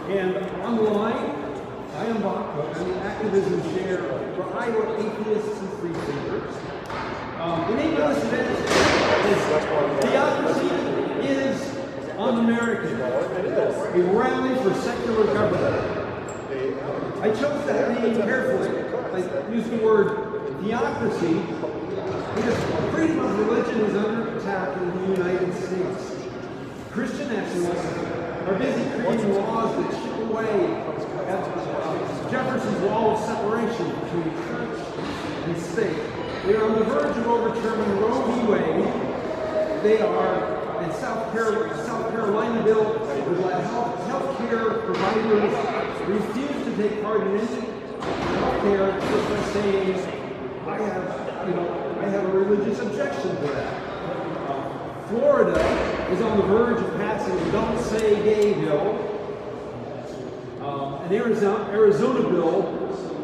And online, I am Bob, I'm the activism chair for Iowa Atheists and Free Thinkers. The name of this event is Theocracy is Unamerican, a rally for secular government. I chose that name carefully. I used the word theocracy because freedom of religion is under attack in the United States. Christian nationalists are busy creating laws that chip away at Jefferson's wall of separation between church and state. They are on the verge of overturning Roe v. Wade. They are, in South Carolina bill would let health care providers refuse to take part in any health care just by saying, I have a religious objection to that. Florida is on the verge of passing the Don't Say Gay bill. An Arizona bill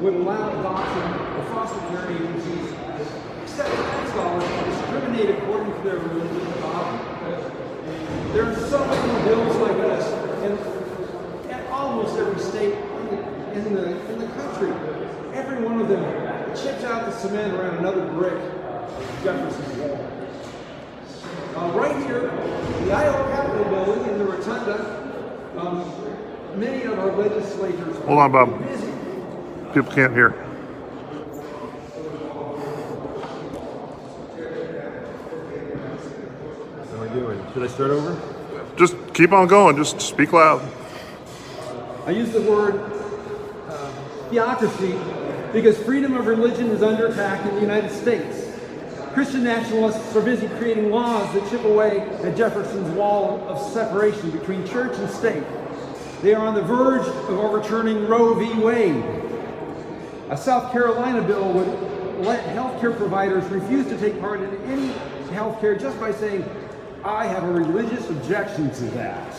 would allow adoption of foster care agencies to accept tax dollars to discriminate according to their religious dogma. There are so many bills like this in almost every state in the country. Every one of them chips out the cement around another brick of Jefferson's wall. Right here, the Iowa Capitol building in the rotunda, many of our legislators Hold on, Bob. busy. People can't hear. How are we doing? Should I start over? Just keep on going. Just speak loud. I use the word theocracy because freedom of religion is under attack in the United States. Christian nationalists are busy creating laws that chip away at Jefferson's wall of separation between church and state. They are on the verge of overturning Roe v. Wade. A South Carolina bill would let healthcare providers refuse to take part in any healthcare just by saying, I have a religious objection to that.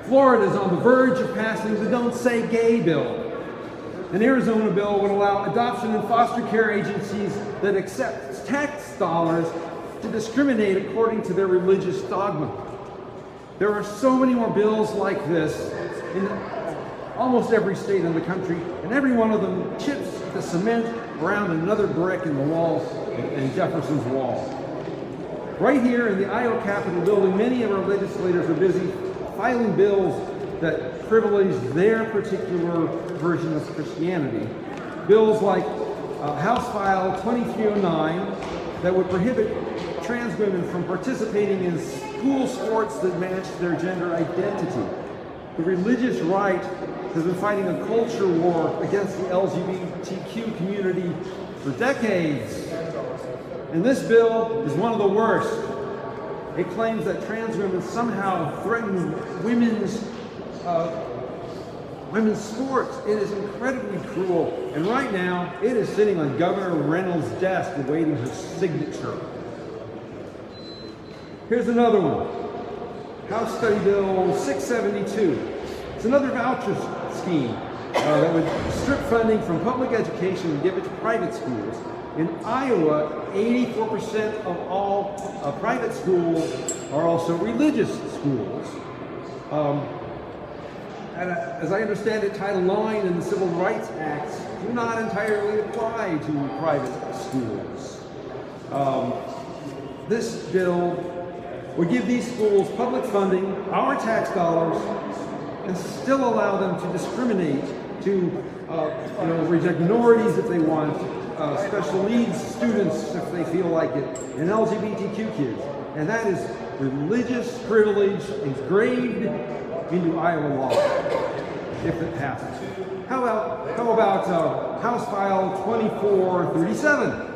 Florida is on the verge of passing the Don't Say Gay bill. An Arizona bill would allow adoption and foster care agencies that accept tax dollars to discriminate according to their religious dogma. There are so many more bills like this in almost every state in the country, and every one of them chips the cement around another brick in the walls in Jefferson's wall. Right here in the Iowa Capitol building, many of our legislators are busy filing bills that privilege their particular version of Christianity. Bills like House File 2309 that would prohibit trans women from participating in school sports that match their gender identity. The religious right has been fighting a culture war against the LGBTQ community for decades. And this bill is one of the worst. It claims that trans women somehow threaten women's sports. It is incredibly cruel. And right now, it is sitting on Governor Reynolds' desk awaiting her signature. Here's another one. House Study Bill 672. It's another voucher scheme that would strip funding from public education and give it to private schools. In Iowa, 84% of all private schools are also religious schools. And as I understand it, Title IX and the Civil Rights Acts do not entirely apply to private schools. This bill would give these schools public funding, our tax dollars, and still allow them to discriminate, to reject minorities if they want, special needs students if they feel like it, and LGBTQ kids. And that is religious privilege engraved into Iowa law, if it passes. How about House File 2437?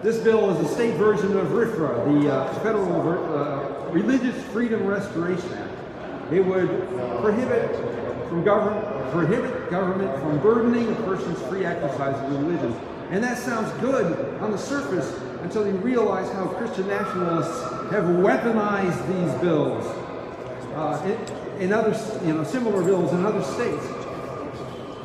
This bill is the state version of RFRA, the Federal Religious Freedom Restoration Act. It would prohibit government from burdening a person's free exercise of religion. And that sounds good on the surface until you realize how Christian nationalists have weaponized these bills in other, similar bills in other states.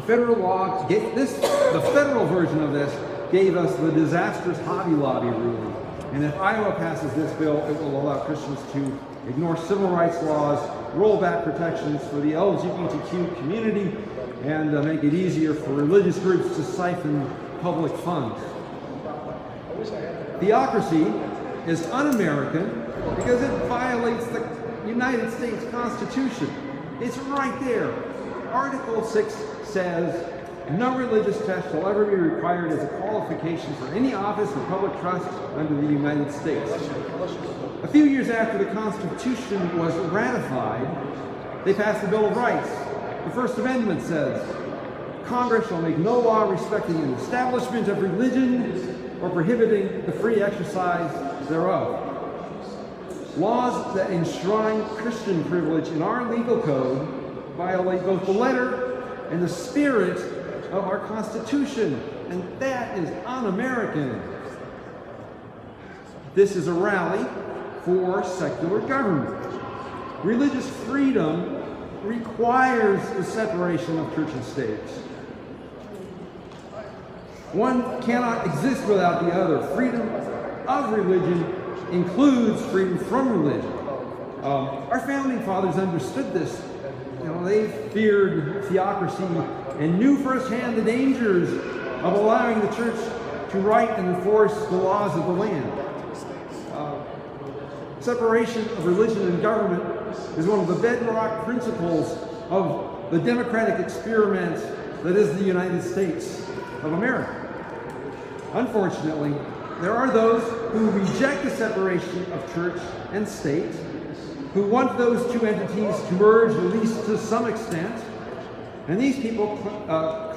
Federal law the federal version of this gave us the disastrous Hobby Lobby ruling. And if Iowa passes this bill, it will allow Christians to ignore civil rights laws, roll back protections for the LGBTQ community, and make it easier for religious groups to siphon public funds. Theocracy is un-American because it violates the United States Constitution. It's right there. Article 6 says, no religious test shall ever be required as a qualification for any office or public trust under the United States. A few years after the Constitution was ratified, they passed the Bill of Rights. The First Amendment says, Congress shall make no law respecting an establishment of religion or prohibiting the free exercise thereof. Laws that enshrine Christian privilege in our legal code violate both the letter and the spirit of our Constitution, and that is un-American. This is a rally for secular government. Religious freedom requires the separation of church and state. One cannot exist without the other. Freedom of religion includes freedom from religion. Our founding fathers understood this. They feared theocracy and knew firsthand the dangers of allowing the church to write and enforce the laws of the land. Separation of religion and government is one of the bedrock principles of the democratic experiment that is the United States of America. Unfortunately, there are those who reject the separation of church and state, who want those two entities to merge at least to some extent, and these people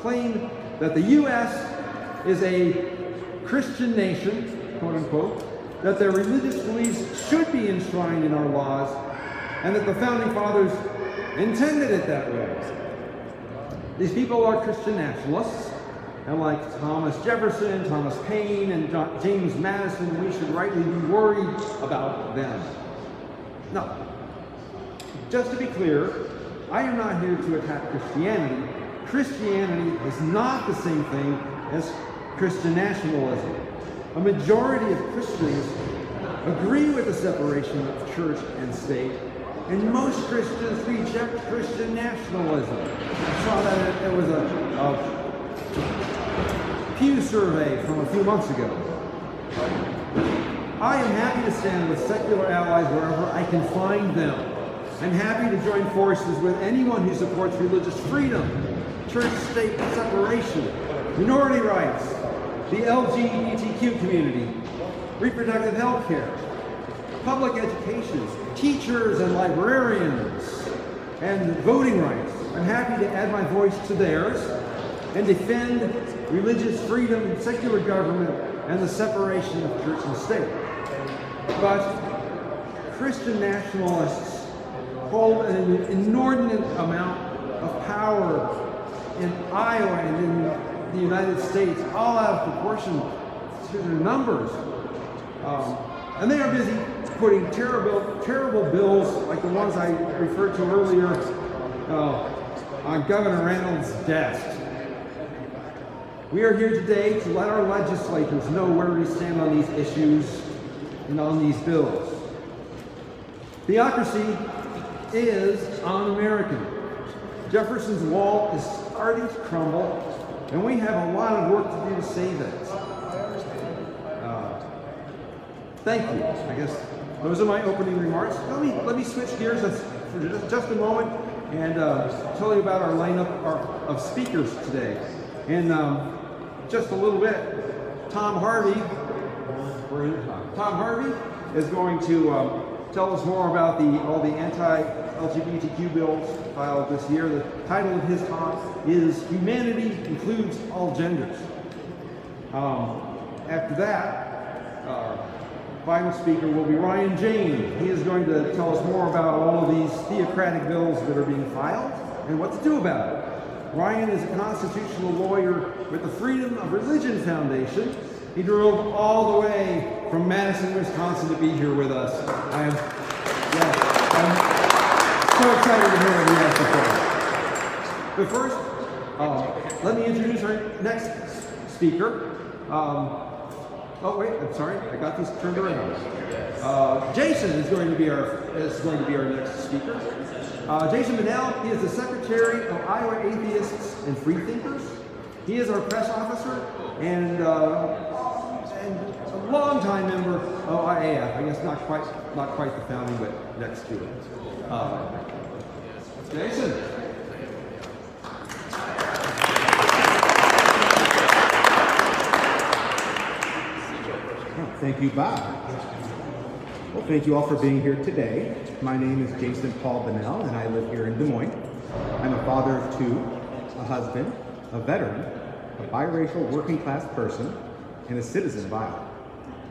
claim that the U.S. is a Christian nation, quote unquote, that their religious beliefs should be enshrined in our laws, and that the Founding Fathers intended it that way. These people are Christian nationalists, and like Thomas Jefferson, Thomas Paine, and James Madison, we should rightly be worried about them. Now, just to be clear, I am not here to attack Christianity. Christianity is not the same thing as Christian nationalism. A majority of Christians agree with the separation of church and state, and most Christians reject Christian nationalism. I saw that there was a Pew survey from a few months ago. I am happy to stand with secular allies wherever I can find them. I'm happy to join forces with anyone who supports religious freedom, church-state separation, minority rights, the LGBTQ community, reproductive health care, public education, teachers and librarians, and voting rights. I'm happy to add my voice to theirs and defend religious freedom, secular government, and the separation of church and state. But Christian nationalists hold an inordinate amount of power in Iowa and in the United States, all out of proportion to their numbers. And they are busy putting terrible bills like the ones I referred to earlier on Governor Reynolds' desk. We are here today to let our legislators know where we stand on these issues and on these bills. Theocracy is un-American. Jefferson's wall is starting to crumble, and we have a lot of work to do to save it. Thank you. I guess those are my opening remarks. Let me switch gears for just a moment and tell you about our lineup of speakers today. In just a little bit, Tom Harvey is going to tell us more about all the anti-LGBTQ bills filed this year. The title of his talk is "Humanity Includes All Genders." After that, our final speaker will be Ryan Jayne. He is going to tell us more about all of these theocratic bills that are being filed and what to do about it. Ryan is a constitutional lawyer with the Freedom of Religion Foundation. He drove all the way from Madison, Wisconsin to be here with us. I'm so excited to hear what he has to say. But first, let me introduce our next speaker. Oh wait, I'm sorry, I got these turned around. Jason is going to be our next speaker. Jason Bunnell, he is the Secretary of Iowa Atheists and Freethinkers. He is our press officer and a longtime member of IAF. I guess not quite the founding, but next to it. Jason. Thank you, Bob. Well, thank you all for being here today. My name is Jason Paul Bunnell, and I live here in Des Moines. I'm a father of two, a husband, a veteran, a biracial working class person, and a citizen of Iowa.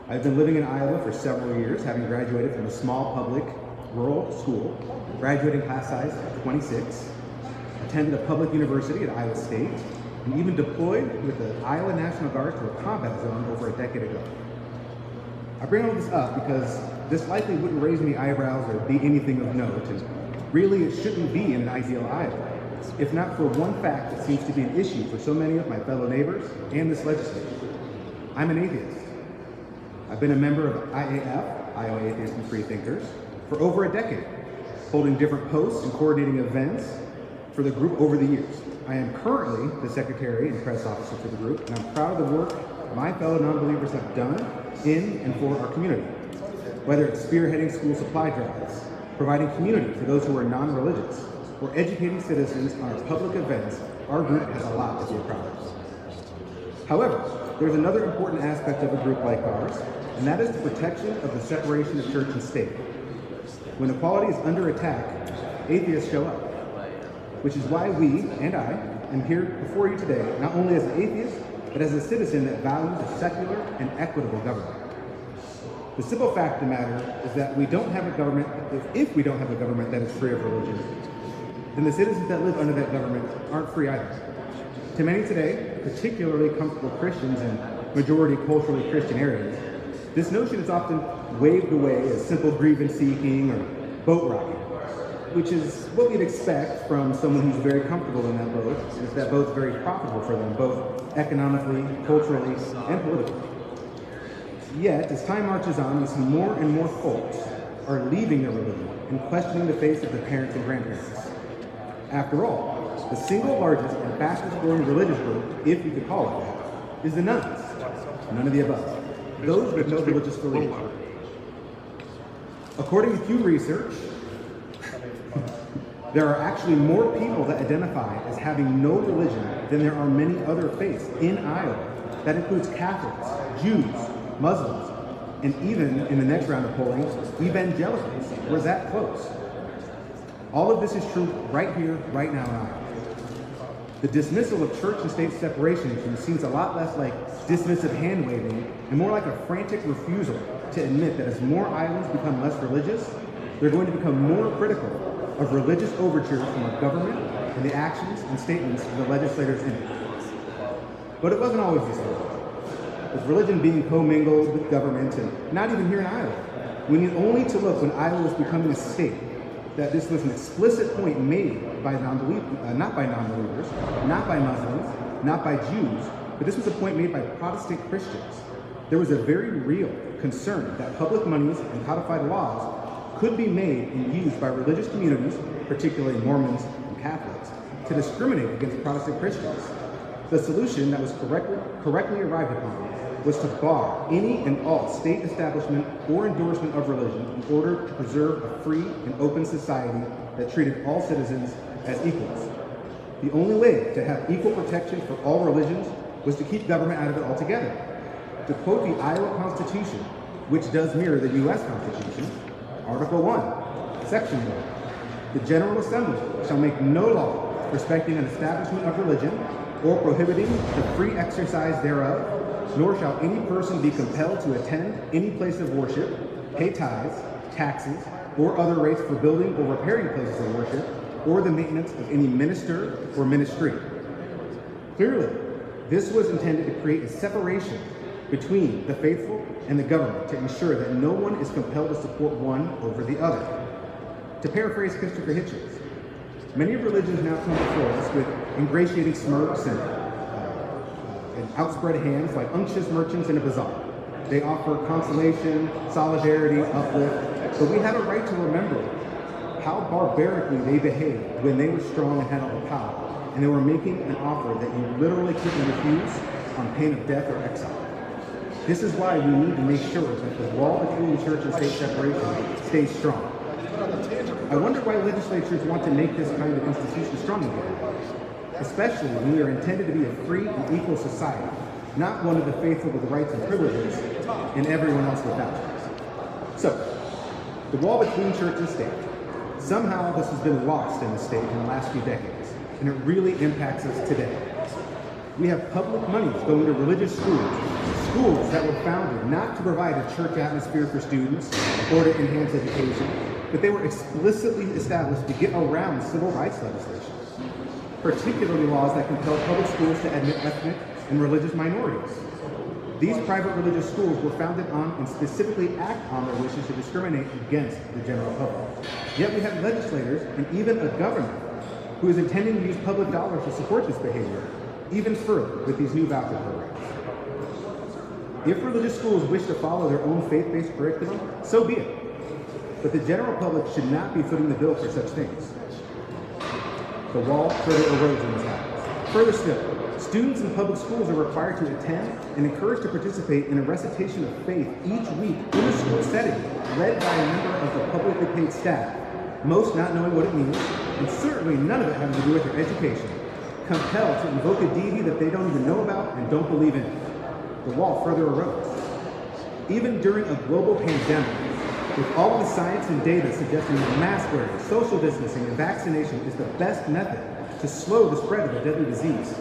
I've been living in Iowa for several years, having graduated from a small public rural school, graduating class size of 26, attended a public university at Iowa State, and even deployed with the Iowa National Guard to a combat zone over a decade ago. I bring all this up because this likely wouldn't raise any eyebrows or be anything of note, and really it shouldn't be in an ideal Iowa, if not for one fact that seems to be an issue for so many of my fellow neighbors and this legislature. I'm an atheist. I've been a member of IAF, Iowa Atheists and Freethinkers, for over a decade, holding different posts and coordinating events for the group over the years. I am currently the secretary and press officer for the group, and I'm proud of the work my fellow non-believers have done in and for our community. Whether it's spearheading school supply drives, providing community for those who are non-religious, or educating citizens on our public events, our group has a lot to be proud of. However, there's another important aspect of a group like ours, and that is the protection of the separation of church and state. When equality is under attack, atheists show up, which is why we, and I, am here before you today, not only as an atheist, but as a citizen that values a secular and equitable government. The simple fact of the matter is that we don't have a government, if we don't have a government that is free of religion, then the citizens that live under that government aren't free either. To many today, particularly comfortable Christians in majority culturally Christian areas, this notion is often waved away as simple grievance seeking or boat rocking, which is what we'd expect from someone who's very comfortable in that boat, and if that boat's very profitable for them, both economically, culturally, and politically. Yet, as time marches on, we see more and more folks are leaving their religion and questioning the faith of their parents and grandparents. After all, the single largest and fastest growing religious group, if you could call it that, is the nuns. None of the above. Those with no religious affiliation. According to Pew Research, there are actually more people that identify as having no religion than there are many other faiths in Iowa. That includes Catholics, Jews, Muslims, and even in the next round of polling, evangelicals. We're that close. All of this is true right here, right now in Iowa. The dismissal of church and state separation issue seems a lot less like dismissive hand-waving and more like a frantic refusal to admit that as more Iowans become less religious, they're going to become more critical of religious overtures from our government and the actions and statements of the legislators in it. But it wasn't always this way. With religion being commingled with government, and not even here in Iowa, we need only to look when Iowa was becoming a state that this was an explicit point made by not by non-believers, not by Muslims, not by Jews, but this was a point made by Protestant Christians. There was a very real concern that public monies and codified laws could be made and used by religious communities, particularly Mormons and Catholics, to discriminate against Protestant Christians. The solution that was correctly arrived upon was to bar any and all state establishment or endorsement of religion in order to preserve a free and open society that treated all citizens as equals. The only way to have equal protection for all religions was to keep government out of it altogether. To quote the Iowa Constitution, which does mirror the U.S. Constitution, Article 1, Section 1, the General Assembly shall make no law respecting an establishment of religion or prohibiting the free exercise thereof, nor shall any person be compelled to attend any place of worship, pay tithes, taxes, or other rates for building or repairing places of worship, or the maintenance of any minister or ministry. Clearly, this was intended to create a separation between the faithful and the government to ensure that no one is compelled to support one over the other. To paraphrase Christopher Hitchens, many religions now come before us with ingratiating smirks and outspread hands like unctuous merchants in a bazaar. They offer consolation, solidarity, uplift, but we have a right to remember how barbarically they behaved when they were strong and had all the power, and they were making an offer that you literally couldn't refuse on pain of death or exile. This is why we need to make sure that the wall between church and state separation stays strong. I wonder why legislatures want to make this kind of institution strong again, especially when we are intended to be a free and equal society, not one of the faithful with rights and privileges and everyone else without. So, the wall between church and state. Somehow this has been lost in the state in the last few decades, and it really impacts us today. We have public monies going to religious schools that were founded not to provide a church atmosphere for students or to enhance education, but they were explicitly established to get around civil rights legislation, particularly laws that compel public schools to admit ethnic and religious minorities. These private religious schools were founded on and specifically act on their wishes to discriminate against the general public. Yet we have legislators and even a government who is intending to use public dollars to support this behavior even further with these new voucher programs. If religious schools wish to follow their own faith-based curriculum, so be it. But the general public should not be footing the bill for such things. The wall further erodes when this happens. Further still, students in public schools are required to attend and encouraged to participate in a recitation of faith each week in a school setting, led by a member of the publicly paid staff, most not knowing what it means, and certainly none of it having to do with their education, compelled to invoke a deity that they don't even know about and don't believe in. The wall further erodes. Even during a global pandemic, with all of the science and data suggesting that mask wearing, social distancing, and vaccination is the best method to slow the spread of a deadly disease,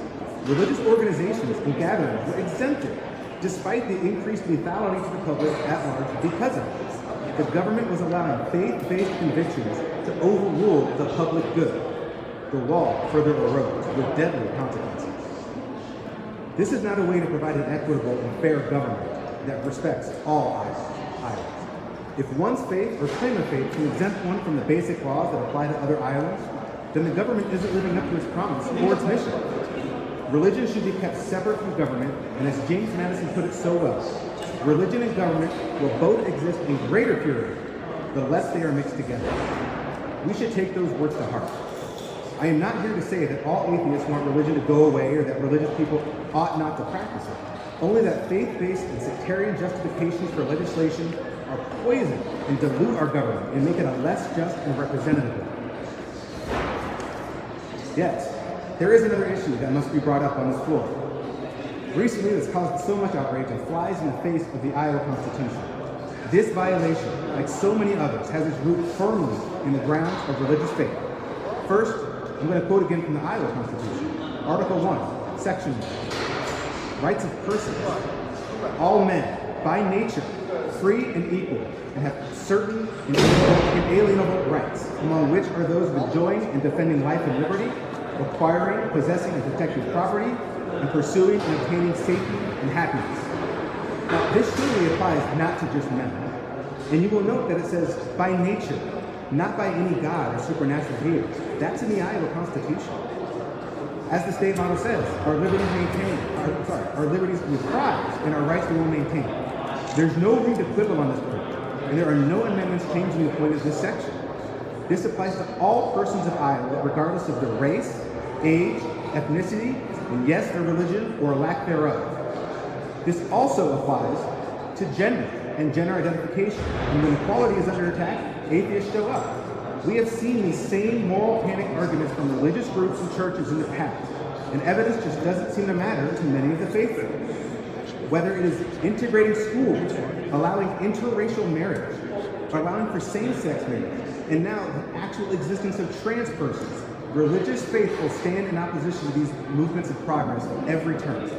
religious organizations and gatherings were exempted, despite the increased lethality to the public at large because of this. The government was allowing faith-based convictions to overrule the public good. The wall further erodes with deadly consequences. This is not a way to provide an equitable and fair government that respects all Iowans. If one's faith or claim of faith can exempt one from the basic laws that apply to other Iowans, then the government isn't living up to its promise or its mission. Religion should be kept separate from government, and as James Madison put it so well, religion and government will both exist in greater purity, the less they are mixed together. We should take those words to heart. I am not here to say that all atheists want religion to go away or that religious people ought not to practice it. Only that faith-based and sectarian justifications for legislation are poison and dilute our government and make it a less just and representative one. Yet, there is another issue that must be brought up on this floor. Recently, this caused so much outrage and flies in the face of the Iowa Constitution. This violation, like so many others, has its root firmly in the grounds of religious faith. First, I'm going to quote again from the Iowa Constitution. Article 1, Section 1. Rights of persons. All men, by nature, free and equal, and have certain inalienable rights, among which are those of enjoying and defending life and liberty, acquiring, possessing, and protecting property, and pursuing and obtaining safety and happiness. Now, this surely applies not to just men. And you will note that it says, by nature, not by any god or supernatural being. That's in the Iowa Constitution. As the state motto says, our liberties we prize and our rights we will maintain. There's no room to quibble on this point, and there are no amendments changing the point of this section. This applies to all persons of Iowa, regardless of their race, age, ethnicity, and yes, their religion or lack thereof. This also applies to gender and gender identification. And when equality is under attack, atheists show up. We have seen these same moral panic arguments from religious groups and churches in the past, and evidence just doesn't seem to matter to many of the faithful. Whether it is integrating schools, allowing interracial marriage, allowing for same-sex marriage, and now the actual existence of trans persons, religious faithful stand in opposition to these movements of progress at every turn.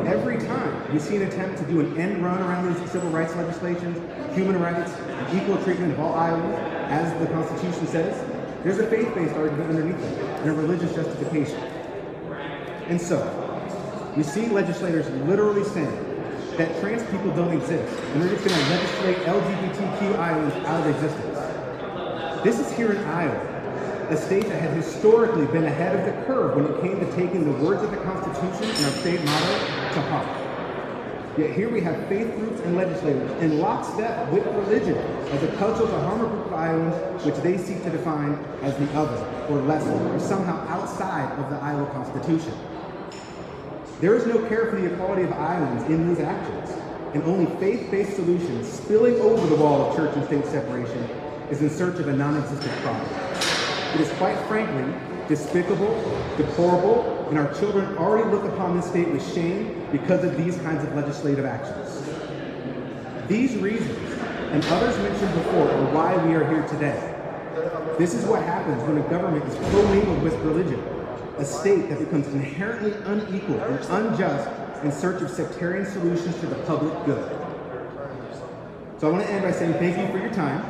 Every time we see an attempt to do an end run around these civil rights legislations, human rights, and equal treatment of all Iowans, as the Constitution says, there's a faith-based argument underneath it, and a religious justification. And so, we see legislators literally saying that trans people don't exist, and they're just going to legislate LGBTQ Iowans out of existence. This is here in Iowa, a state that had historically been ahead of the curve when it came to taking the words of the Constitution and our state motto to heart. Yet here we have faith groups and legislators in lockstep with religion as a culture to harm a group of Iowans which they seek to define as the other, or lesser, or somehow outside of the Iowa Constitution. There is no care for the equality of Iowans in these actions, and only faith-based solutions spilling over the wall of church and state separation is in search of a non-existent problem. It is quite frankly despicable, deplorable, and our children already look upon this state with shame because of these kinds of legislative actions. These reasons, and others mentioned before, are why we are here today. This is what happens when a government is commingled with religion, a state that becomes inherently unequal and unjust in search of sectarian solutions to the public good. So I want to end by saying thank you for your time,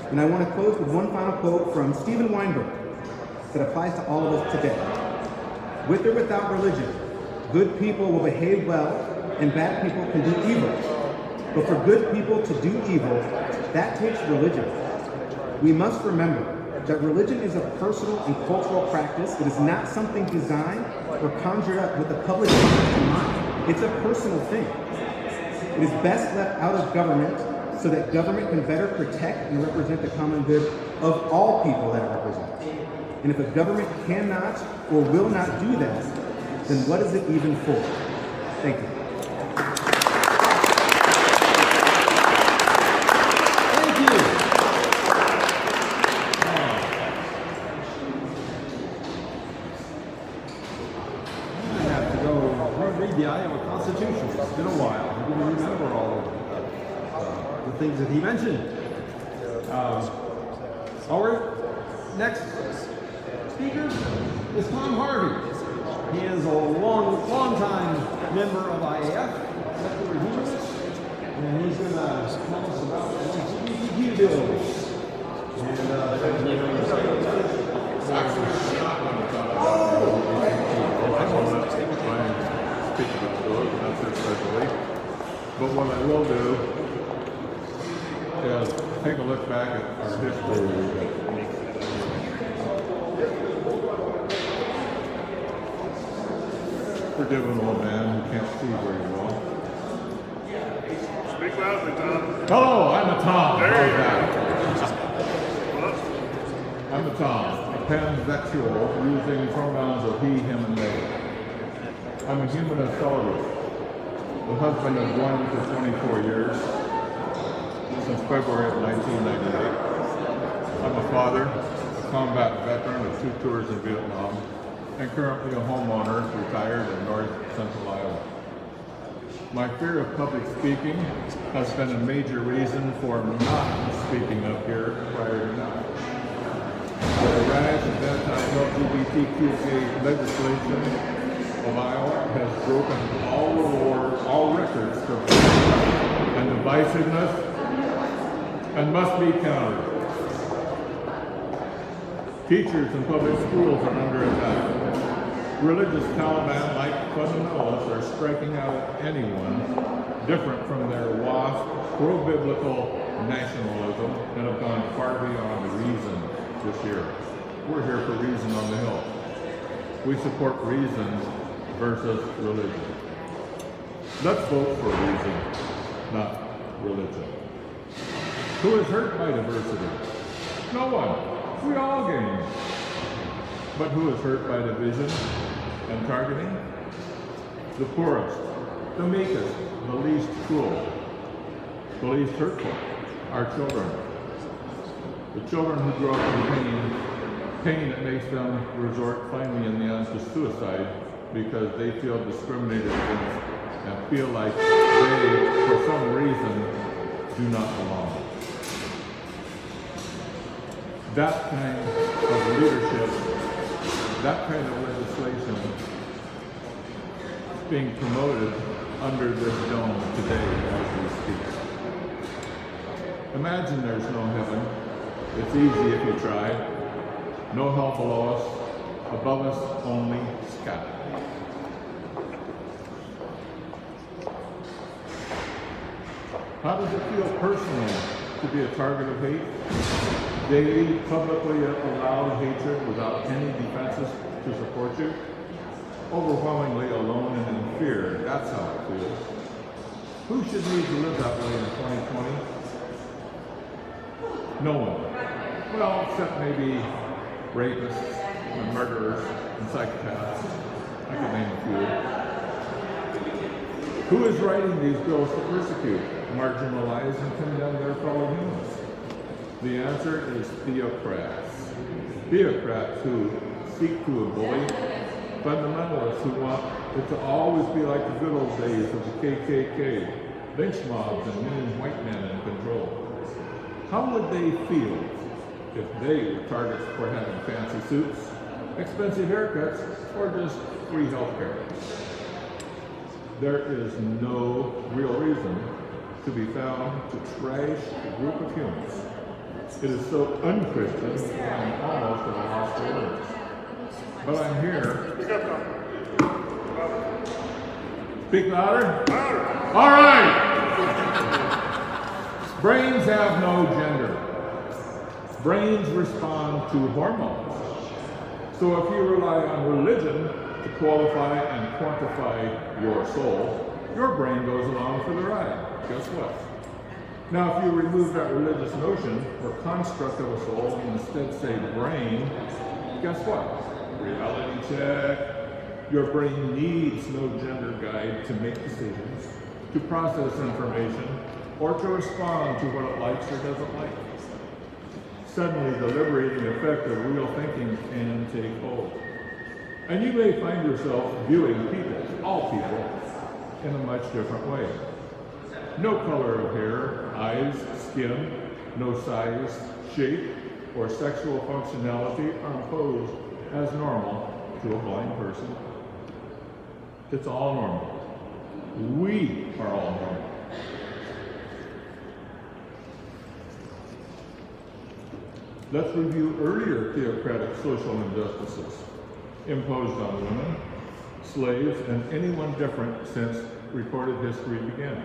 and I want to close with one final quote from Stephen Weinberg that applies to all of us today. With or without religion, good people will behave well and bad people can do evil. But for good people to do evil, that takes religion. We must remember that religion is a personal and cultural practice. It is not something designed or conjured up with the public interest in mind. It's a personal thing. It is best left out of government so that government can better protect and represent the common good of all people that it represents. And if a government cannot or will not do that, then what is it even for? Thank you. Thank you. I have to go read the Iowa Constitution. It's been a while. I didn't remember all of the things that he mentioned. Our next speaker is Tom Harvey. He is a long time member of IAF, secular humanist, and he's going to tell us about the LGBTQ bill. But what I will do is take a look back at our history. Forgive an old man who can't see very well. Speak loudly, Tom. Hello, I'm a Tom. There you How's go. that? I'm a Tom, a pansexual, using pronouns of he, him, and they. I'm a human astrologist, the husband of one for 24 years, since February of 1998. I'm a father, a combat veteran of 2 tours in Vietnam, and currently a homeowner, retired in north central Iowa. My fear of public speaking has been a major reason for not speaking up here prior to now. The rise of anti-LGBTQ legislation of Iowa has broken all records for violence and divisiveness, and must be countered. Teachers in public schools are under attack. Religious Taliban-like fundamentalists are striking out at anyone different from their WASP pro-biblical nationalism and have gone far beyond reason this year. We're here for reason on the Hill. We support reason versus religion. Let's vote for reason, not religion. Who is hurt by diversity? No one. We all gain. But who is hurt by division and targeting? The poorest, the meekest, the least cruel, the least hurtful, our children. The children who grow up in pain that makes them resort finally in the end to suicide because they feel discriminated against and feel like they, for some reason, do not belong. That kind of leadership, that kind of legislation is being promoted under this dome today as we speak. Imagine there's no heaven. It's easy if you try. No hell below us, above us only sky. How does it feel personally to be a target of hate? Daily, publicly allowed hatred without any defenses to support you? Overwhelmingly alone and in fear, that's how it feels. Who should need to live that way in 2020? No one. Well, except maybe rapists and murderers and psychopaths. I can name a few. Who is writing these bills to persecute, marginalize, and condemn their fellow humans? The answer is theocrats. Theocrats who seek to bully, fundamentalists who want it to always be like the good old days of the KKK, lynch mobs and mean white men in control. How would they feel if they were targets for having fancy suits, expensive haircuts, or just free health care? There is no real reason to be found to trash a group of humans. It is so unchristian that I'm almost at a loss for words. But I'm here. Speak louder? Louder! All right! Brains have no gender. Brains respond to hormones. So if you rely on religion to qualify and quantify your soul, your brain goes along for the ride. Guess what? Now, if you remove that religious notion or construct of a soul and instead say brain, guess what? Reality check. Your brain needs no gender guide to make decisions, to process information, or to respond to what it likes or doesn't like. Suddenly, the liberating effect of real thinking can take hold. And you may find yourself viewing people, all people, in a much different way. No color of hair, eyes, skin, no size, shape, or sexual functionality are imposed as normal to a blind person. It's all normal. We are all normal. Let's review earlier theocratic social injustices imposed on women, slaves, and anyone different since recorded history began.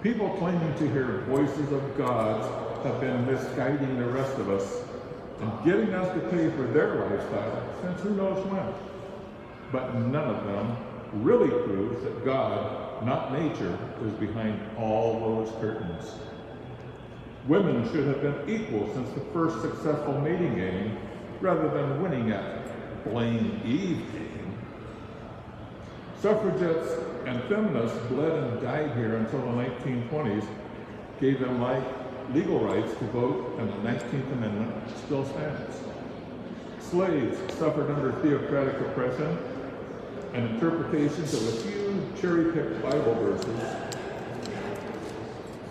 People claiming to hear voices of gods have been misguiding the rest of us and getting us to pay for their lifestyle since who knows when. But none of them really proves that God, not nature, is behind all those curtains. Women should have been equal since the first successful mating game, rather than winning at Blame Eve game. Suffragettes and feminists bled and died here until the 1920s, gave them legal rights to vote, and the 19th Amendment still stands. Slaves suffered under theocratic oppression and interpretations of a few cherry-picked Bible verses.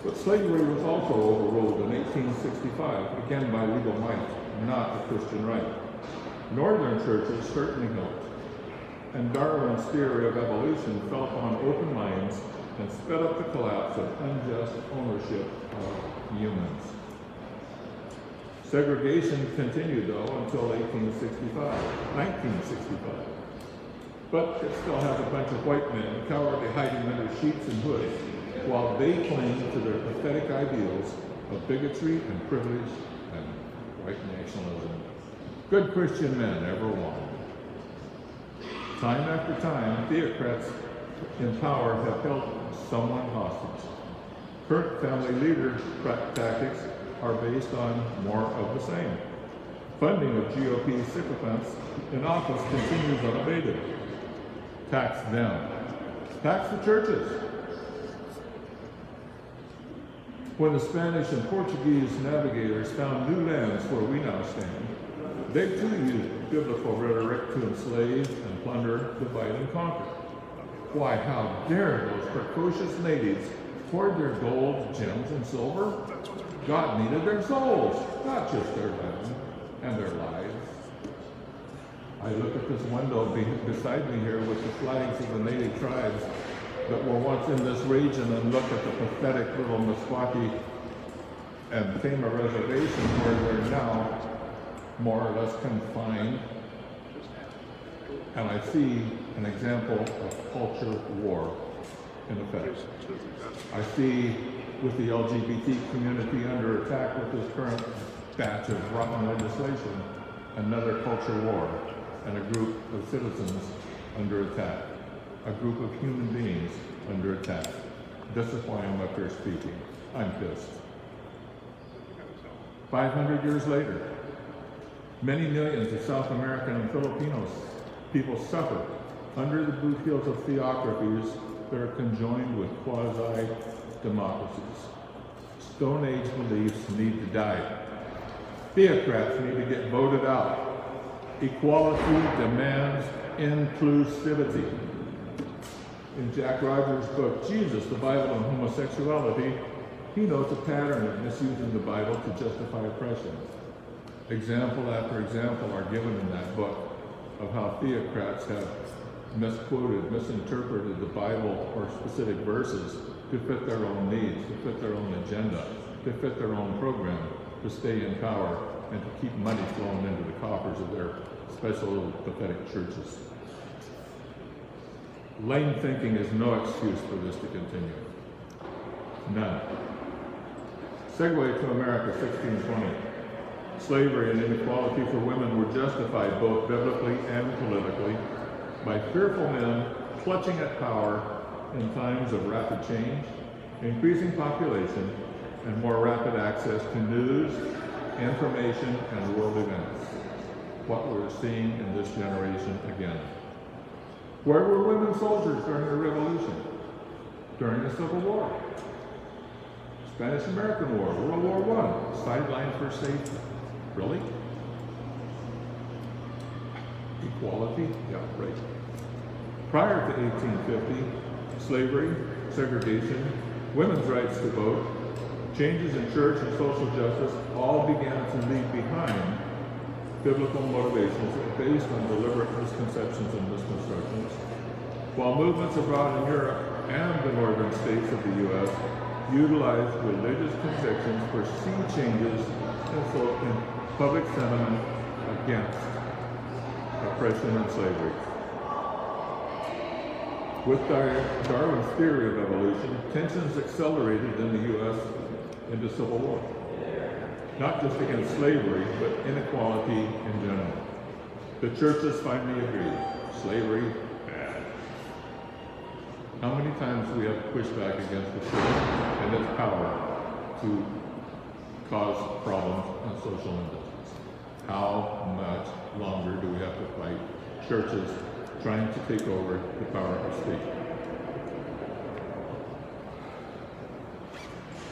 But slavery was also overruled in 1865, again by legal might, not a Christian right. Northern churches certainly helped, and Darwin's theory of evolution fell upon open minds and sped up the collapse of unjust ownership of humans. Segregation continued, though, until 1965. But it still has a bunch of white men cowardly hiding under sheets and hoods while they cling to their pathetic ideals of bigotry and privilege and white nationalism. Good Christian men ever won. Time after time, theocrats in power have held someone hostage. Current family leader tactics are based on more of the same. Funding of GOP sycophants in office continues unabated. Tax them. Tax the churches. When the Spanish and Portuguese navigators found new lands where we now stand, they too used biblical rhetoric to enslave and plunder, divide and conquer. Why, how dare those precocious natives hoard their gold, gems, and silver? God needed their souls, not just their land and their lives. I look at this window beside me here with the flags of the native tribes that were once in this region and look at the pathetic little Meskwaki and Tama reservation where they're now more or less confined. And I see an example of culture war in effect. I see with the LGBT community under attack with this current batch of rotten legislation, another culture war and a group of citizens under attack, a group of human beings under attack. This is why I'm up here speaking. I'm pissed. 500 years later, many millions of South American and Filipino people suffer under the boot heels of theocracies that are conjoined with quasi-democracies. Stone Age beliefs need to die. Theocrats need to get voted out. Equality demands inclusivity. In Jack Rogers' book, Jesus, the Bible and Homosexuality, he notes a pattern of misusing the Bible to justify oppression. Example after example are given in that book of how theocrats have misquoted, misinterpreted the Bible or specific verses to fit their own needs, to fit their own agenda, to fit their own program, to stay in power, and to keep money flowing into the coffers of their special little pathetic churches. Lame thinking is no excuse for this to continue. None. Segue to America 1620. Slavery and inequality for women were justified both biblically and politically by fearful men clutching at power in times of rapid change, increasing population, and more rapid access to news, information, and world events. What we're seeing in this generation again. Where were women soldiers during the Revolution? During the Civil War? Spanish-American War, World War I, sidelined for safety. Really? Equality? Yeah, right. Prior to 1850, slavery, segregation, women's rights to vote, changes in church and social justice all began to leave behind biblical motivations based on deliberate misconceptions and misconstructions, while movements abroad in Europe and the northern states of the U.S. utilized religious convictions for sea changes in public sentiment against oppression and slavery. With Darwin's theory of evolution, tensions accelerated in the U.S. into civil war. Not just against slavery, but inequality in general. The churches finally agreed. Slavery, bad. How many times do we have to push back against the church and its power to cause problems and social injustice? How much longer do we have to fight churches trying to take over the power of state?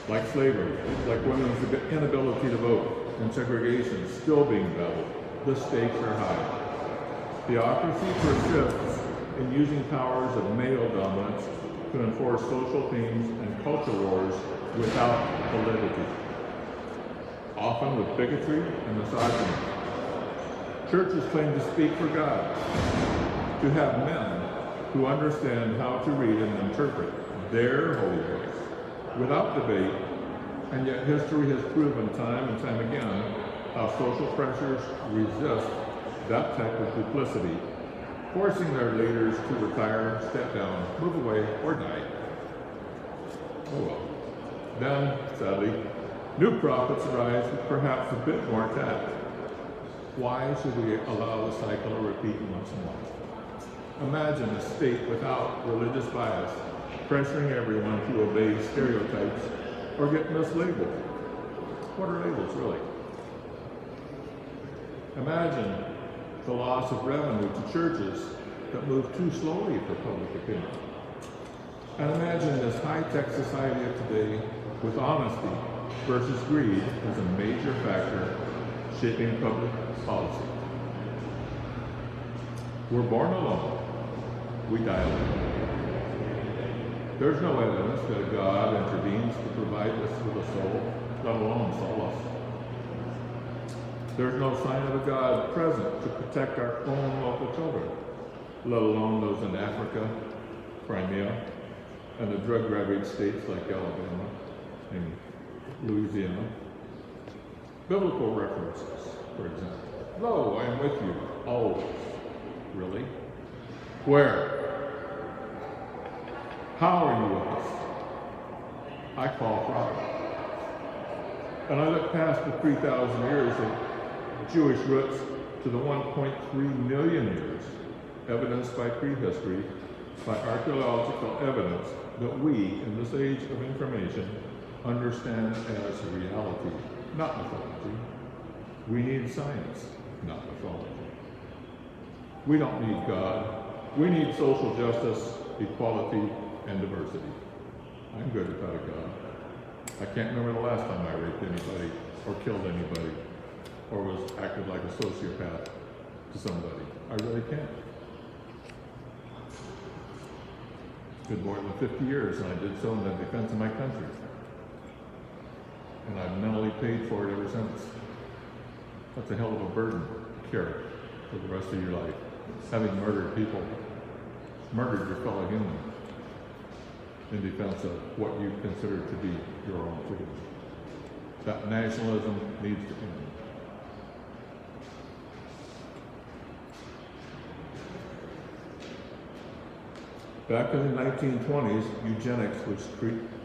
Like slavery, like women's inability to vote, and segregation still being battled, the stakes are high. Theocracy persists in using powers of male dominance to enforce social themes and culture wars without validity, often with bigotry and misogyny. Churches claim to speak for God, to have men who understand how to read and interpret their holy books without debate, and yet history has proven time and time again how social pressures resist that type of duplicity, forcing their leaders to retire, step down, move away, or die. Oh well. Then, sadly, new prophets arise with perhaps a bit more tact. Why should we allow the cycle to repeat once more? Imagine a state without religious bias, pressuring everyone to obey stereotypes or get mislabeled. What are labels, really? Imagine the loss of revenue to churches that move too slowly for public opinion. And imagine this high-tech society of today with honesty versus greed as a major factor shaping public policy. We're born alone. We die alone. There's no evidence that God intervenes to provide us with a soul, let alone solace. There's no sign of a God present to protect our own local children, let alone those in Africa, Crimea, and the drug-ravaged states like Alabama and Louisiana. Biblical references, for example. Lo, I am with you always. Really? Where? How are you with us? I call problem. And I look past the 3,000 years of Jewish roots to the 1.3 million years, evidenced by prehistory, by archaeological evidence that we, in this age of information, understand as reality, not mythology. We need science, not mythology. We don't need God. We need social justice, equality, and diversity. I'm good without a God. I can't remember the last time I raped anybody, or killed anybody, or was acted like a sociopath to somebody. I really can't. It's been more than 50 years, and I did so in the defense of my country. And I've mentally paid for it ever since. That's a hell of a burden to carry for the rest of your life. Having murdered people, murdered your fellow human in defense of what you consider to be your own freedom. That nationalism needs to end. Back in the 1920s, eugenics was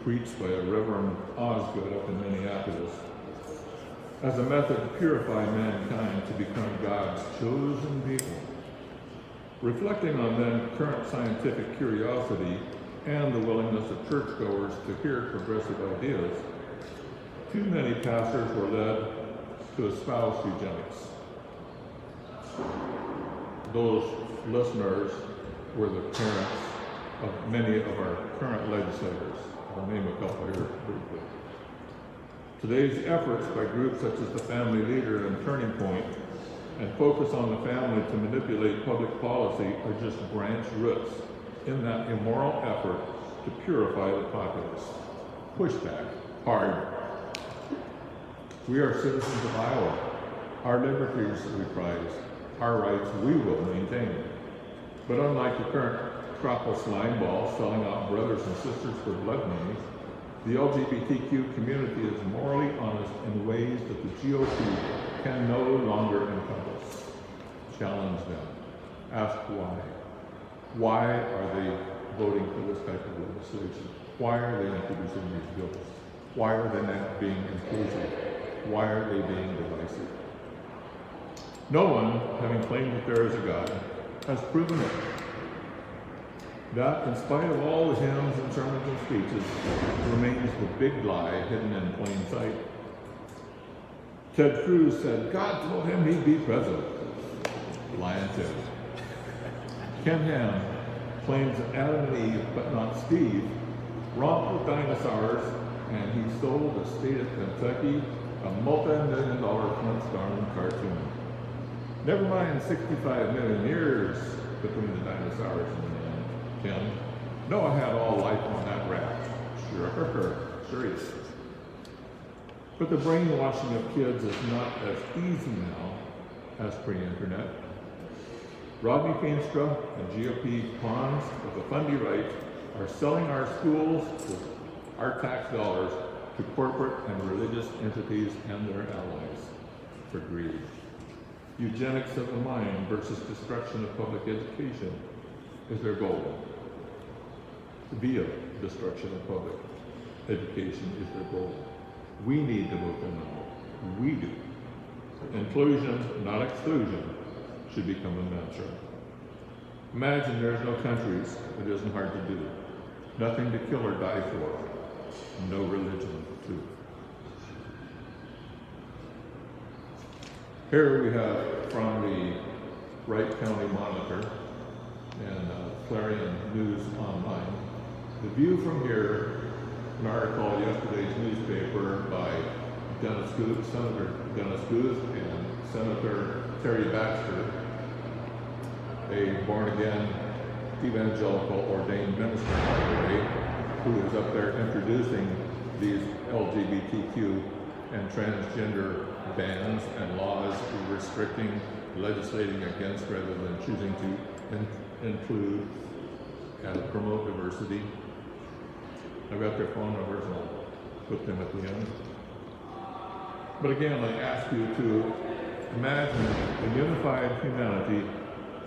preached by a Reverend Osgood up in Minneapolis as a method to purify mankind to become God's chosen people. Reflecting on then current scientific curiosity and the willingness of churchgoers to hear progressive ideas, too many pastors were led to espouse eugenics. Those listeners were the parents of many of our current legislators. I'll name a couple here briefly. Today's efforts by groups such as the Family Leader and Turning Point and focus on the family to manipulate public policy are just branch roots in that immoral effort to purify the populace. Pushback, hard. We are citizens of Iowa. Our liberties we prize. Our rights we will maintain. But unlike the current Tropolis line ball selling out brothers and sisters for blood money, the LGBTQ community is morally honest in ways that the GOP can no longer encompass. Challenge them. Ask why. Why are they voting for this type of legislation? Why are they introducing these bills? Why are they not being inclusive? Why are they being divisive? No one, having claimed that there is a God, has proven it. That, in spite of all the hymns and sermons and speeches, remains the big lie hidden in plain sight. Ted Cruz said God told him he'd be president. Lying Ted. Ken Ham claims that Adam and Eve, but not Steve, romped with dinosaurs, and he sold the state of Kentucky a multi-million-dollar Flintstone cartoon. Never mind 65 million years between the dinosaurs and man. Ken, Noah had all life on that raft. Sure he is. But the brainwashing of kids is not as easy now as pre-internet. Rodney Feenstra and GOP pawns of the Fundy right are selling our schools with our tax dollars to corporate and religious entities and their allies for greed. Eugenics of the mind versus destruction of public education is their goal. Via destruction of public education is their goal. We need to vote them out. We do. Inclusion, not exclusion, should become a mantra. Imagine there's no countries it isn't hard to do. Nothing to kill or die for. No religion, too. Here we have from the Wright County Monitor and Clarion News Online. The view from here, an article in yesterday's newspaper by Dennis Guth, Senator Dennis Guth and Senator Terry Baxter, a born-again evangelical ordained minister, by the way, who is up there introducing these LGBTQ and transgender bans and laws restricting, legislating against, rather than choosing to include and promote diversity. I've got their phone numbers and I'll put them at the end. But again, I ask you to imagine a unified humanity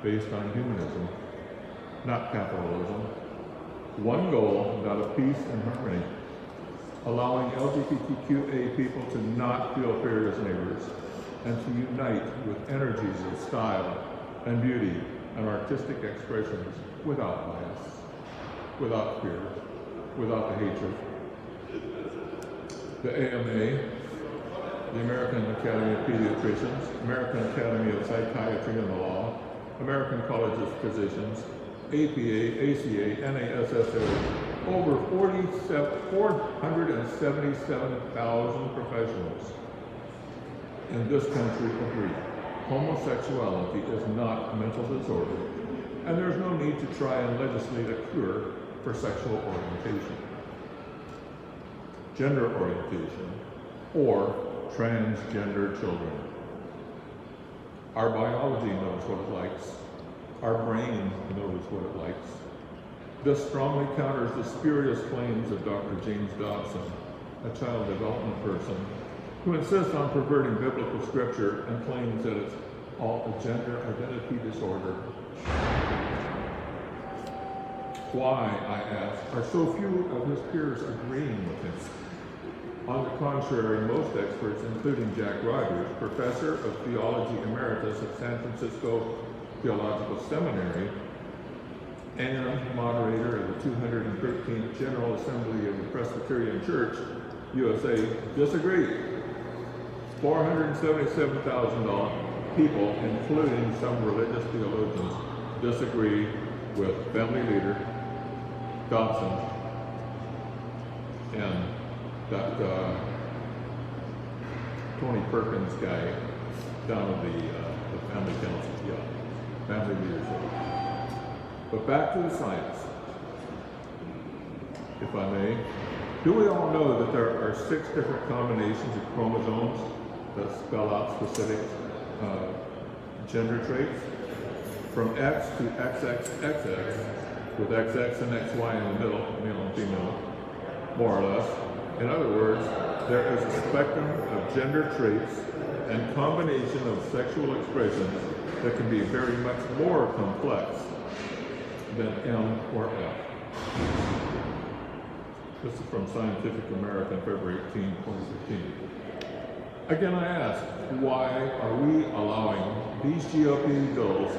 based on humanism, not capitalism. One goal, that of peace and harmony, allowing LGBTQA people to not feel fear as neighbors and to unite with energies of style and beauty and artistic expressions without bias. without fear, without the hatred. The AMA, the American Academy of Pediatricians, American Academy of Psychiatry and the Law, American College of Physicians, APA, ACA, NASSA, over 477,000 professionals in this country agree homosexuality is not a mental disorder, and there's no need to try and legislate a cure for sexual orientation, gender orientation, or transgender children. Our biology knows what it likes. Our brain knows what it likes. This strongly counters the spurious claims of Dr. James Dobson, a child development person, who insists on perverting biblical scripture and claims that it's all a gender identity disorder. Why, I ask, are so few of his peers agreeing with him? On the contrary, most experts, including Jack Rogers, professor of theology emeritus at San Francisco Theological Seminary and moderator of the 213th General Assembly of the Presbyterian Church, USA, disagree. 477,000 people, including some religious theologians, disagree with family leader Dobson and that Tony Perkins guy down at the family council, family leadership. But back to the science, if I may. Do we all know that there are 6 different combinations of chromosomes that spell out specific gender traits? From X to XXXX, with XX and XY in the middle, male and female, more or less. In other words, there is a spectrum of gender traits and combination of sexual expressions that can be very much more complex than M or F. This is from Scientific American, February 18, 2015. Again, I ask, why are we allowing these GOP bills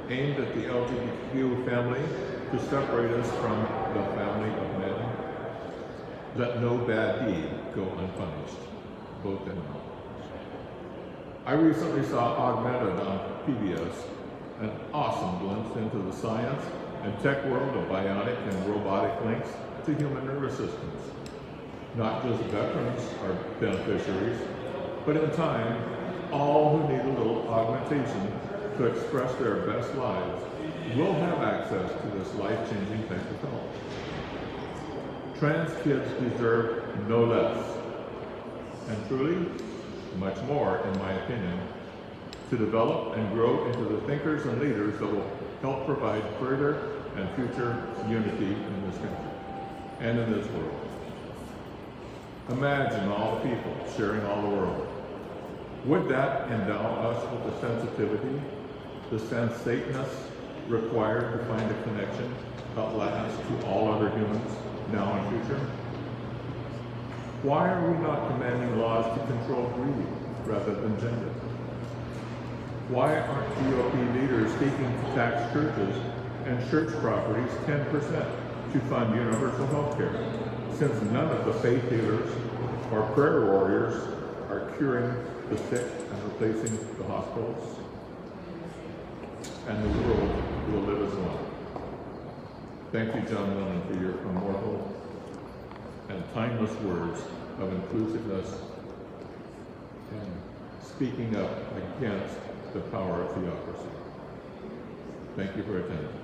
aimed at the LGBTQ family to separate us from the family of men? Let no bad deed go unpunished, both and all. I recently saw Augmented on PBS, an awesome glimpse into the science and tech world of bionic and robotic links to human nervous systems. Not just veterans are beneficiaries, but in time, all who need a little augmentation to express their best lives will have access to this life-changing technology. Trans kids deserve no less, and truly, much more, in my opinion, to develop and grow into the thinkers and leaders that will help provide further and future unity in this country and in this world. Imagine all the people sharing all the world. Would that endow us with the sensitivity, the sensateness required to find a connection that lasts to all other humans, now and future? Why are we not commanding laws to control greed rather than gender? Why aren't GOP leaders seeking to tax churches and church properties 10% to fund universal health care, since none of the faith healers or prayer warriors are curing the sick and replacing the hospitals? And the world will live as one. Thank you, John Lennon, for your immortal and timeless words of inclusiveness and speaking up against the power of theocracy. Thank you for attending.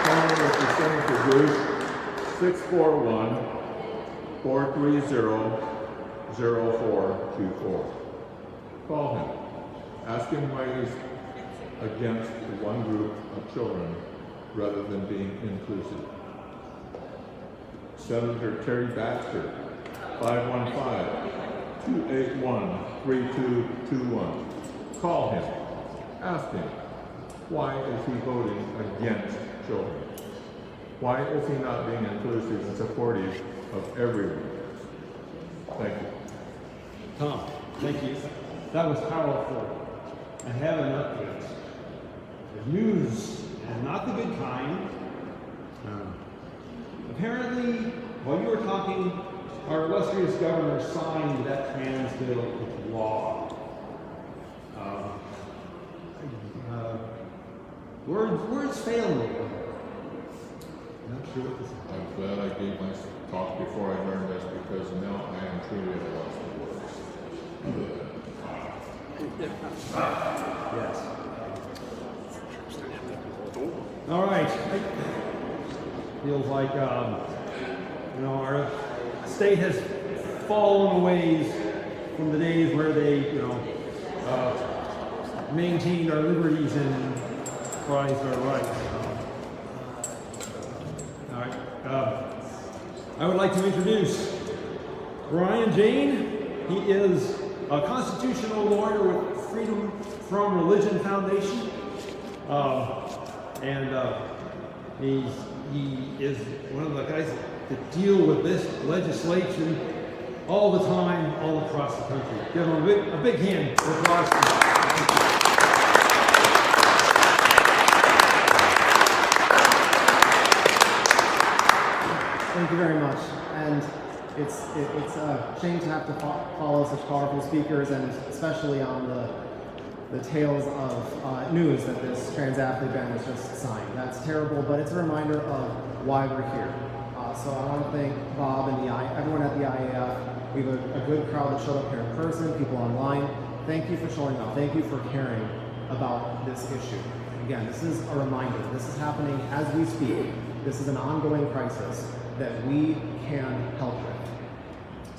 Phone number for Senator Bruce, 641-430-0424. Call him. Ask him why he's against one group of children rather than being inclusive. Senator Terry Baxter, 515-281-3221. Call him. Ask him, why is he voting against children? Why is he not being inclusive and supportive of everyone? Thank you. Tom, thank you. That was powerful. I have enough kids. The news, and not the good kind. Apparently, while you were talking, our illustrious governor signed that trans bill into law. Words fail me. Not sure what this is. I'm glad I gave my talk before I learned this, because now I am truly at a loss for words. Yes. All right. Feels like our state has fallen a ways from the days where they maintained our liberties and prized our rights. All right. I would like to introduce Ryan Jayne. He is a constitutional lawyer with Freedom from Religion Foundation, he is one of the guys that deal with this legislation all the time, all across the country. Give him a big hand for applause. Thank you very much. And it's a shame to have to follow such powerful speakers, and especially on the tails of news that this trans athlete ban was just signed. That's terrible, but it's a reminder of why we're here. So I want to thank Bob and everyone at the IAF. We have a good crowd that showed up here in person, people online. Thank you for showing up. Thank you for caring about this issue. Again, this is a reminder. This is happening as we speak. This is an ongoing crisis that we can help with.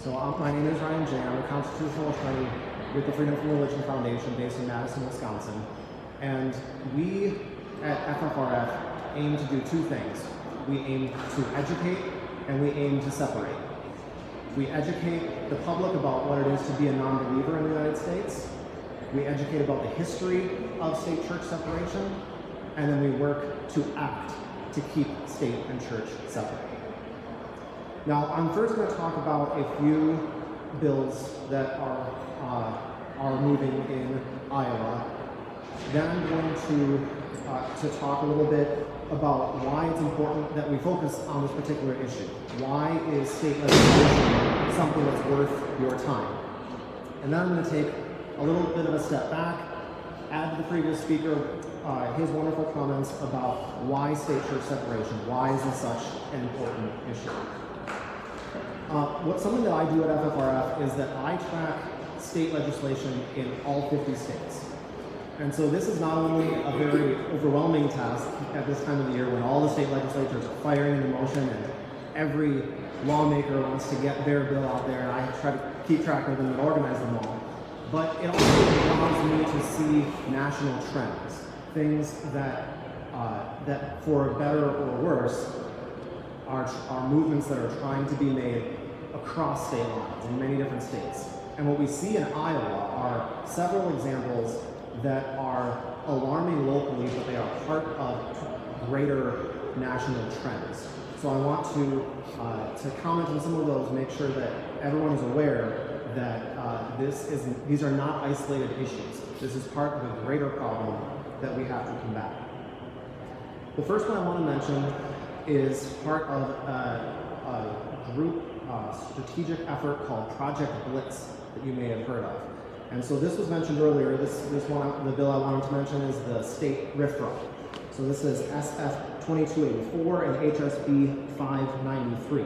So my name is Ryan Jayne. I'm a constitutional attorney with the Freedom from Religion Foundation based in Madison, Wisconsin. And we at FFRF aim to do two things. We aim to educate and we aim to separate. We educate the public about what it is to be a non-believer in the United States. We educate about the history of state-church separation, and then we work to act to keep state and church separate. Now, I'm first going to talk about a few bills that are moving in Iowa. Then I'm going to talk a little bit about why it's important that we focus on this particular issue. Why is state legislation something that's worth your time? And then I'm going to take a little bit of a step back, add to the previous speaker his wonderful comments about why state-church separation, why is this such an important issue. Something that I do at FFRF is that I track state legislation in all 50 states. And so this is not only a very overwhelming task at this time of the year when all the state legislatures are firing into motion and every lawmaker wants to get their bill out there, and I try to keep track of them and organize them all. But it also allows me to see national trends, things that for better or worse, are movements that are trying to be made across state lines in many different states. And what we see in Iowa are several examples that are alarming locally, but they are part of greater national trends. So I want to comment on some of those, make sure that everyone is aware that these are not isolated issues. This is part of a greater problem that we have to combat. The first one I want to mention is part of a group strategic effort called Project Blitz that you may have heard of. And so this was mentioned earlier. This one, the bill I wanted to mention is the state RFRA. So this is SF 2284 and HSB 593.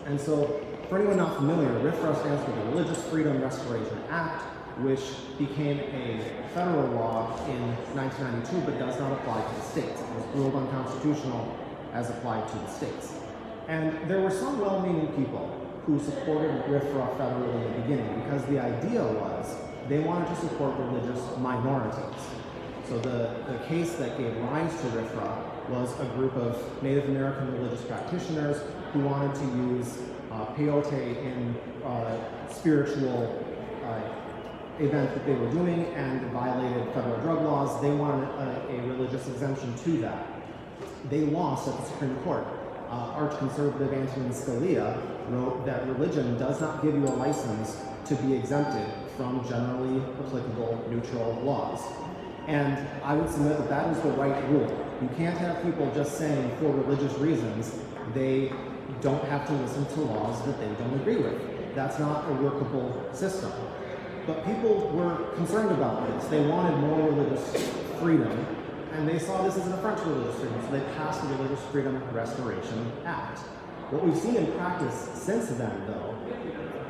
And so for anyone not familiar, RFRA stands for the Religious Freedom Restoration Act, which became a federal law in 1992 but does not apply to the states. It was ruled unconstitutional as applied to the states. And there were some well-meaning people who supported RFRA federally in the beginning because the idea was they wanted to support religious minorities. So the case that gave rise to RFRA was a group of Native American religious practitioners who wanted to use peyote in spiritual event that they were doing and violated federal drug laws. They wanted a religious exemption to that. They lost at the Supreme Court. Arch-conservative Antonin Scalia wrote that religion does not give you a license to be exempted from generally applicable neutral laws. And I would submit that that is the right rule. You can't have people just saying for religious reasons they don't have to listen to laws that they don't agree with. That's not a workable system. But people were concerned about this. They wanted more religious freedom, and they saw this as an affront to religious freedom, so they passed the Religious Freedom Restoration Act. What we've seen in practice since then, though,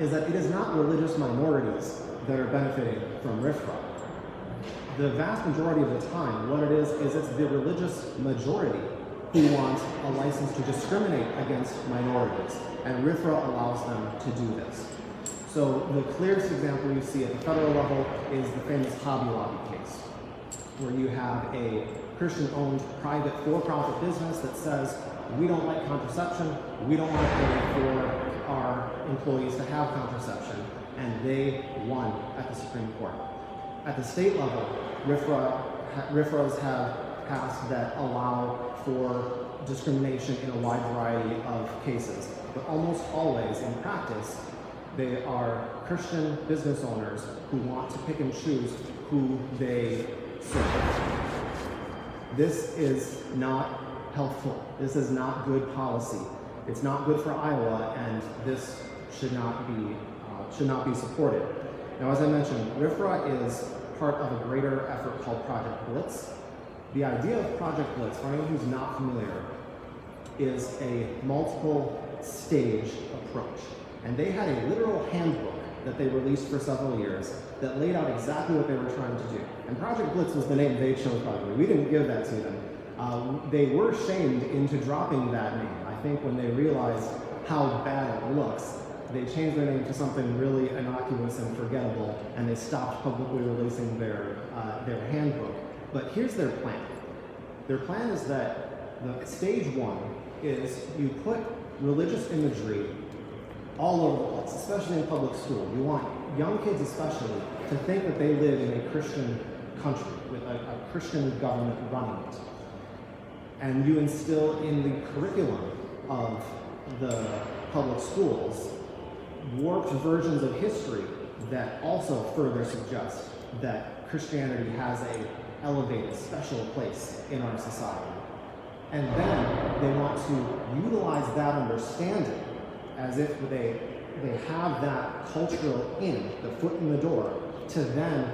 is that it is not religious minorities that are benefiting from RFRA. The vast majority of the time, what it is it's the religious majority who want a license to discriminate against minorities, and RFRA allows them to do this. So the clearest example you see at the federal level is the famous Hobby Lobby case, where you have a Christian-owned private for-profit business that says, we don't like contraception, we don't want to pay for our employees to have contraception, and they won at the Supreme Court. At the state level, RFRAs have passed that allow for discrimination in a wide variety of cases, but almost always in practice, they are Christian business owners who want to pick and choose who they serve. This is not helpful. This is not good policy. It's not good for Iowa, and this should not be supported. Now, as I mentioned, RFRA is part of a greater effort called Project Blitz. The idea of Project Blitz, for anyone who's not familiar, is a multiple stage approach. And they had a literal handbook that they released for several years that laid out exactly what they were trying to do. And Project Blitz was the name they chose, by the way. We didn't give that to them. They were shamed into dropping that name. I think when they realized how bad it looks, they changed their name to something really innocuous and forgettable, and they stopped publicly releasing their handbook. But here's their plan. Their plan is that the stage one is you put religious imagery all over the place, especially in public school. You want young kids especially to think that they live in a Christian country with a Christian government running it. And you instill in the curriculum of the public schools warped versions of history that also further suggest that Christianity has an elevated, special place in our society. And then they want to utilize that understanding as if they have that cultural the foot in the door, to then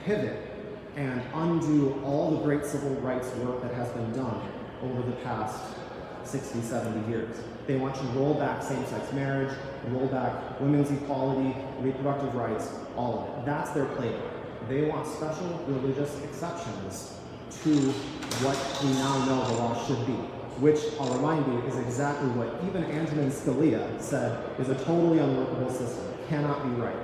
pivot and undo all the great civil rights work that has been done over the past 60, 70 years. They want to roll back same-sex marriage, roll back women's equality, reproductive rights, all of it. That's their playbook. They want special religious exceptions to what we now know the law should be, which, I'll remind you, is exactly what even Antonin Scalia said is a totally unworkable system. It cannot be right.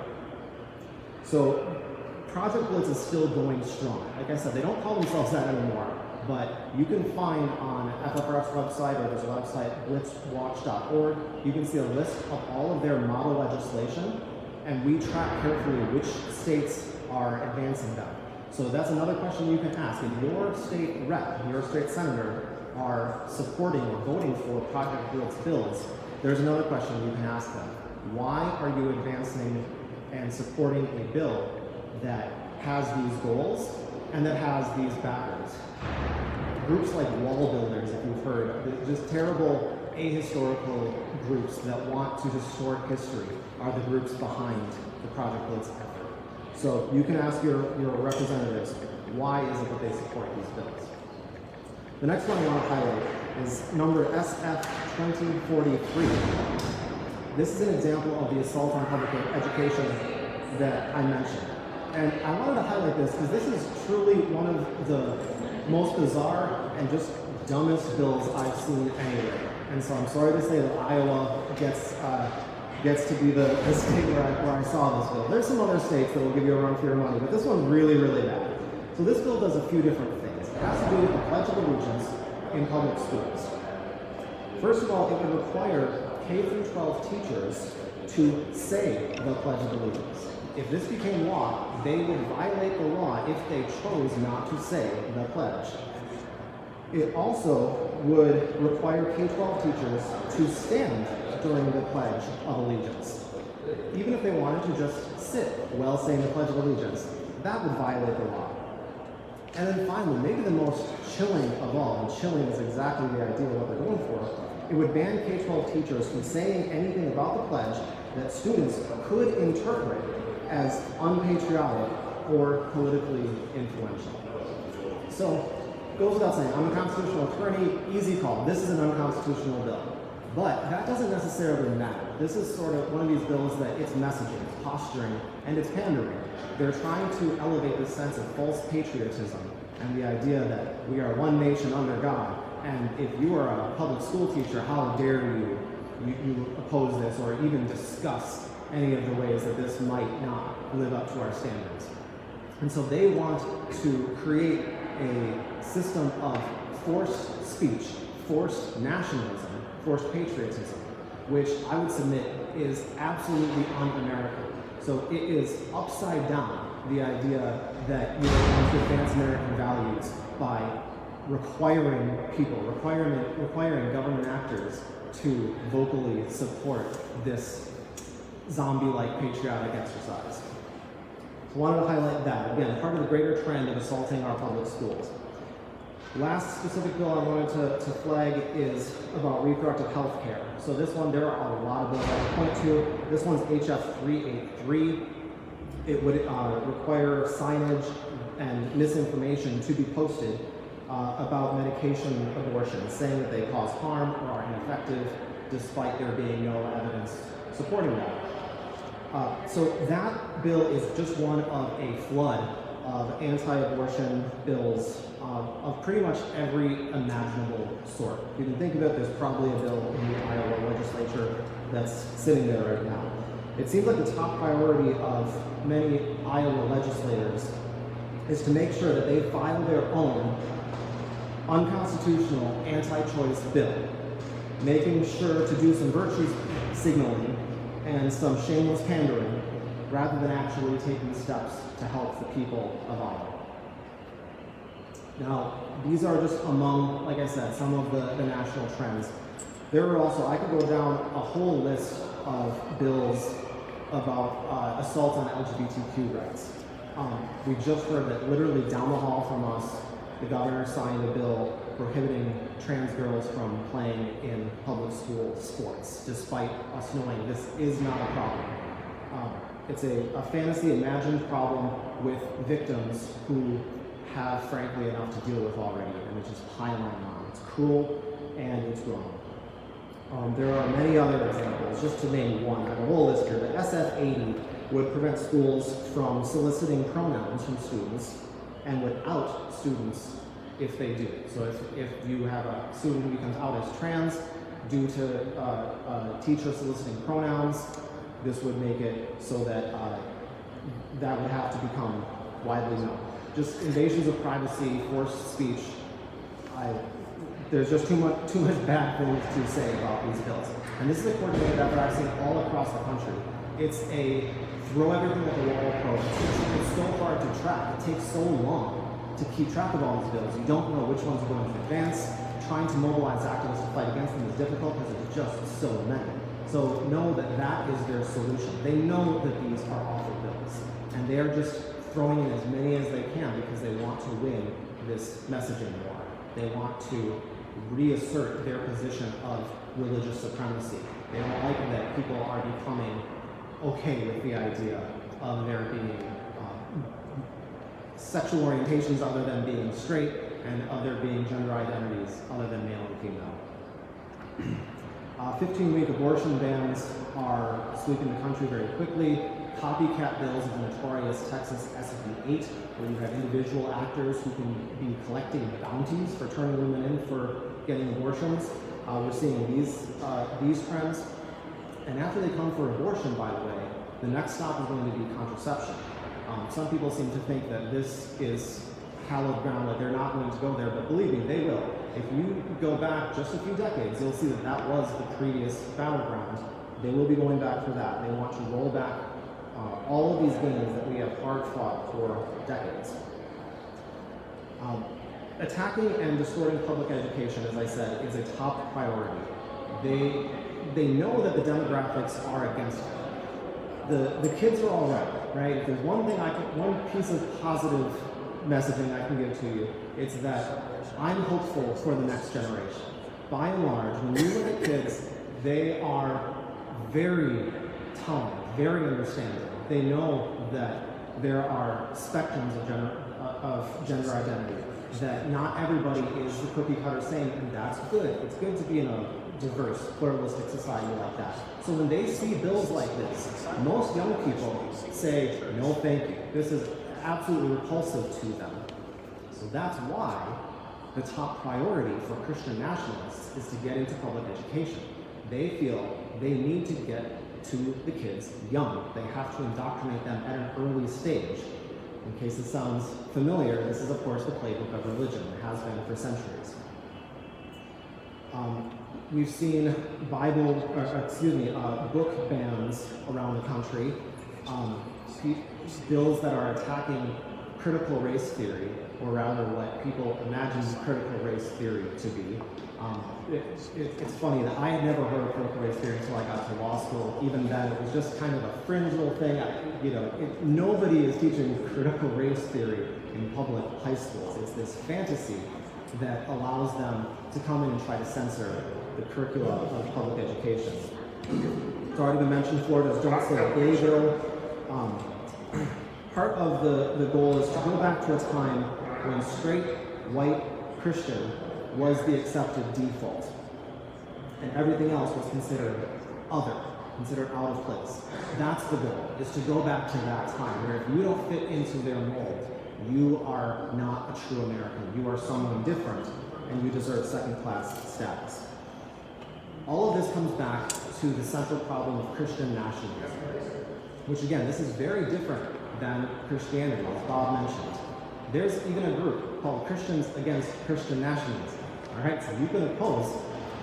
So Project Blitz is still going strong. Like I said, they don't call themselves that anymore, but you can find on FFRF's website, or there's a website, blitzwatch.org, you can see a list of all of their model legislation, and we track carefully which states are advancing them. So that's another question you can ask. If your state rep, your state senator, are supporting or voting for Project Blitz bills, there's another question you can ask them. Why are you advancing and supporting a bill that has these goals and that has these backers? Groups like wall builders, if you've heard, just terrible ahistorical groups that want to distort history are the groups behind the Project Blitz effort. So you can ask your representatives, why is it that they support these bills? The next one I want to highlight is number SF 2043. This is an example of the assault on public education that I mentioned. And I wanted to highlight this because this is truly one of the most bizarre and just dumbest bills I've seen anywhere. And so I'm sorry to say that Iowa gets to be the state where I saw this bill. There's some other states that will give you a run for your money, but this one's really, really bad. So this bill does a few different things. It has to do with the Pledge of Allegiance in public schools. First of all, it would require K-12 teachers to say the Pledge of Allegiance. If this became law, they would violate the law if they chose not to say the pledge. It also would require K-12 teachers to stand during the Pledge of Allegiance. even if they wanted to just sit while saying the Pledge of Allegiance, that would violate the law. And then finally, maybe the most chilling of all, and chilling is exactly the idea of what they're going for, it would ban K-12 teachers from saying anything about the pledge that students could interpret as unpatriotic or politically influential. So, goes without saying, I'm a constitutional attorney, easy call. This is an unconstitutional bill. But that doesn't necessarily matter. This is sort of one of these bills that it's messaging, it's posturing, and it's pandering. They're trying to elevate this sense of false patriotism and the idea that we are one nation under God. And if you are a public school teacher, how dare you oppose this or even discuss any of the ways that this might not live up to our standards. And so they want to create a system of forced speech, forced nationalism, forced patriotism, which I would submit is absolutely un-American. So it is upside down, the idea that you're going to advance American values by requiring people, requiring government actors to vocally support this zombie-like patriotic exercise. So I wanted to highlight that, again, part of the greater trend of assaulting our public schools. Last specific bill I wanted to flag is about reproductive health care. So this one, there are a lot of bills I can point to. This one's HF 383. It would require signage and misinformation to be posted about medication abortions, saying that they cause harm or are ineffective, despite there being no evidence supporting that. So that bill is just one of a flood of anti-abortion bills of pretty much every imaginable sort. If you can think of it, there's probably a bill in the Iowa Legislature that's sitting there right now. It seems like the top priority of many Iowa legislators is to make sure that they file their own unconstitutional anti-choice bill, making sure to do some virtue signaling and some shameless pandering rather than actually taking steps to help the people of Iowa. Now, these are just among, like I said, some of the national trends. There are also, I could go down a whole list of bills about assault on LGBTQ rights. We just heard that literally down the hall from us, the governor signed a bill prohibiting trans girls from playing in public school sports, despite us knowing this is not a problem. It's a fantasy imagined problem with victims who have, frankly, enough to deal with already, and it's just piling on. It's cruel and it's wrong. There are many other examples, just to name one. I have a whole list here, but SF 80 would prevent schools from soliciting pronouns from students and would out students if they do. So if you have a student who becomes out as trans due to a teacher soliciting pronouns, this would make it so that that would have to become widely known. Just invasions of privacy, forced speech. There's just too much bad things to say about these bills. And this is a coordinated effort I've seen all across the country. It's a throw everything at the wall approach. It's so hard to track. It takes so long to keep track of all these bills. You don't know which ones are going to advance. Trying to mobilize activists to fight against them is difficult because there's just so many. So know that that is their solution. They know that these are awful bills. And they're just throwing in as many as they can because they want to win this messaging war. They want to reassert their position of religious supremacy. They don't like that people are becoming okay with the idea of there being sexual orientations other than being straight and of there being gender identities other than male and female. 15-week abortion bans are sweeping the country very quickly. Copycat bills of the notorious Texas SB 8, where you have individual actors who can be collecting bounties for turning women in for getting abortions. We're seeing these trends. And after they come for abortion, by the way, the next stop is going to be contraception. Some people seem to think that this is hallowed ground, that they're not going to go there, but believe me, they will. If you go back just a few decades, you'll see that that was the previous battleground. They will be going back for that. They want to roll back all of these gains that we have hard fought for decades. Attacking and distorting public education, as I said, is a top priority. They know that the demographics are against it. the kids are all right? If there's one piece of positive messaging I can give to you, it's that I'm hopeful for the next generation. By and large, when you look at kids, they are very tolerant, very understanding. They know that there are spectrums of gender identity, that not everybody is the cookie cutter same, and that's good. It's good to be in a diverse, pluralistic society like that. So when they see bills like this, most young people say, no thank you. This is absolutely repulsive to them. So that's why the top priority for Christian nationalists is to get into public education. They feel they need to get to the kids young. They have to indoctrinate them at an early stage. In case it sounds familiar, this is of course the playbook of religion. It has been for centuries. We've seen book bans around the country, bills that are attacking critical race theory, or rather what people imagine critical race theory to be. It's funny that I had never heard of critical race theory until I got to law school. Even then, it was just kind of a fringe little thing. Nobody is teaching critical race theory in public high schools. It's this fantasy that allows them to come in and try to censor the curriculum of public education. It's already been mentioned, Florida's Don't Say Gay bill. Part of the goal is to go back to a time when straight, white, Christian was the accepted default, and everything else was considered other, considered out of place. That's the goal, is to go back to that time, where if you don't fit into their mold, you are not a true American. You are someone different, and you deserve second-class status. All of this comes back to the central problem of Christian nationalism, which again, this is very different than Christianity, as Bob mentioned. There's even a group called Christians Against Christian Nationalism. All right, so you can oppose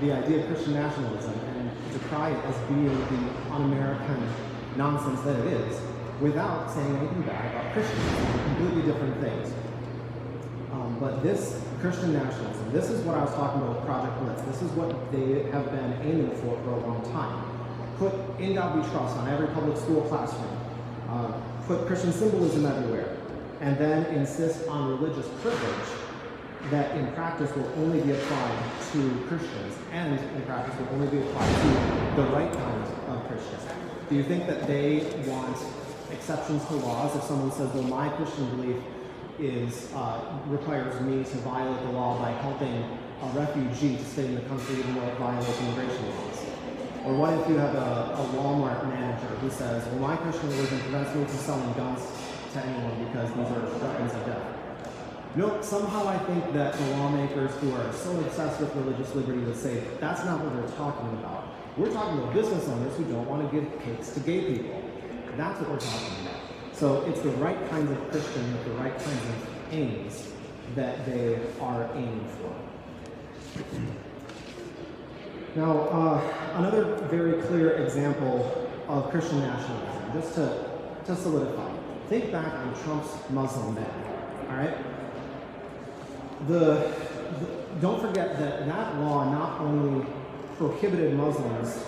the idea of Christian nationalism and decry it as being the un-American nonsense that it is, without saying anything bad about Christians. Completely different things. But this Christian nationalism, this is what I was talking about with Project Blitz. This is what they have been aiming for a long time. Put "In God We Trust" on every public school classroom. Put Christian symbolism everywhere. And then insist on religious privilege that in practice will only be applied to Christians, and in practice will only be applied to the right kind of Christians. Do you think that they want exceptions to laws? If someone says, well, my Christian belief requires me to violate the law by helping a refugee to stay in the country even though it violates immigration laws. Or what if you have a Walmart manager who says, well, my Christian religion prevents me from selling guns to anyone because these are weapons of death. No, somehow I think that the lawmakers who are so obsessed with religious liberty would say, that's not what we're talking about. We're talking about business owners who don't want to give cakes to gay people. That's what we're talking about. So it's the right kinds of Christian with the right kinds of aims that they are aiming for. Now, another very clear example of Christian nationalism, just to solidify. Think back on Trump's Muslim ban, all right? Don't forget that that law not only prohibited Muslims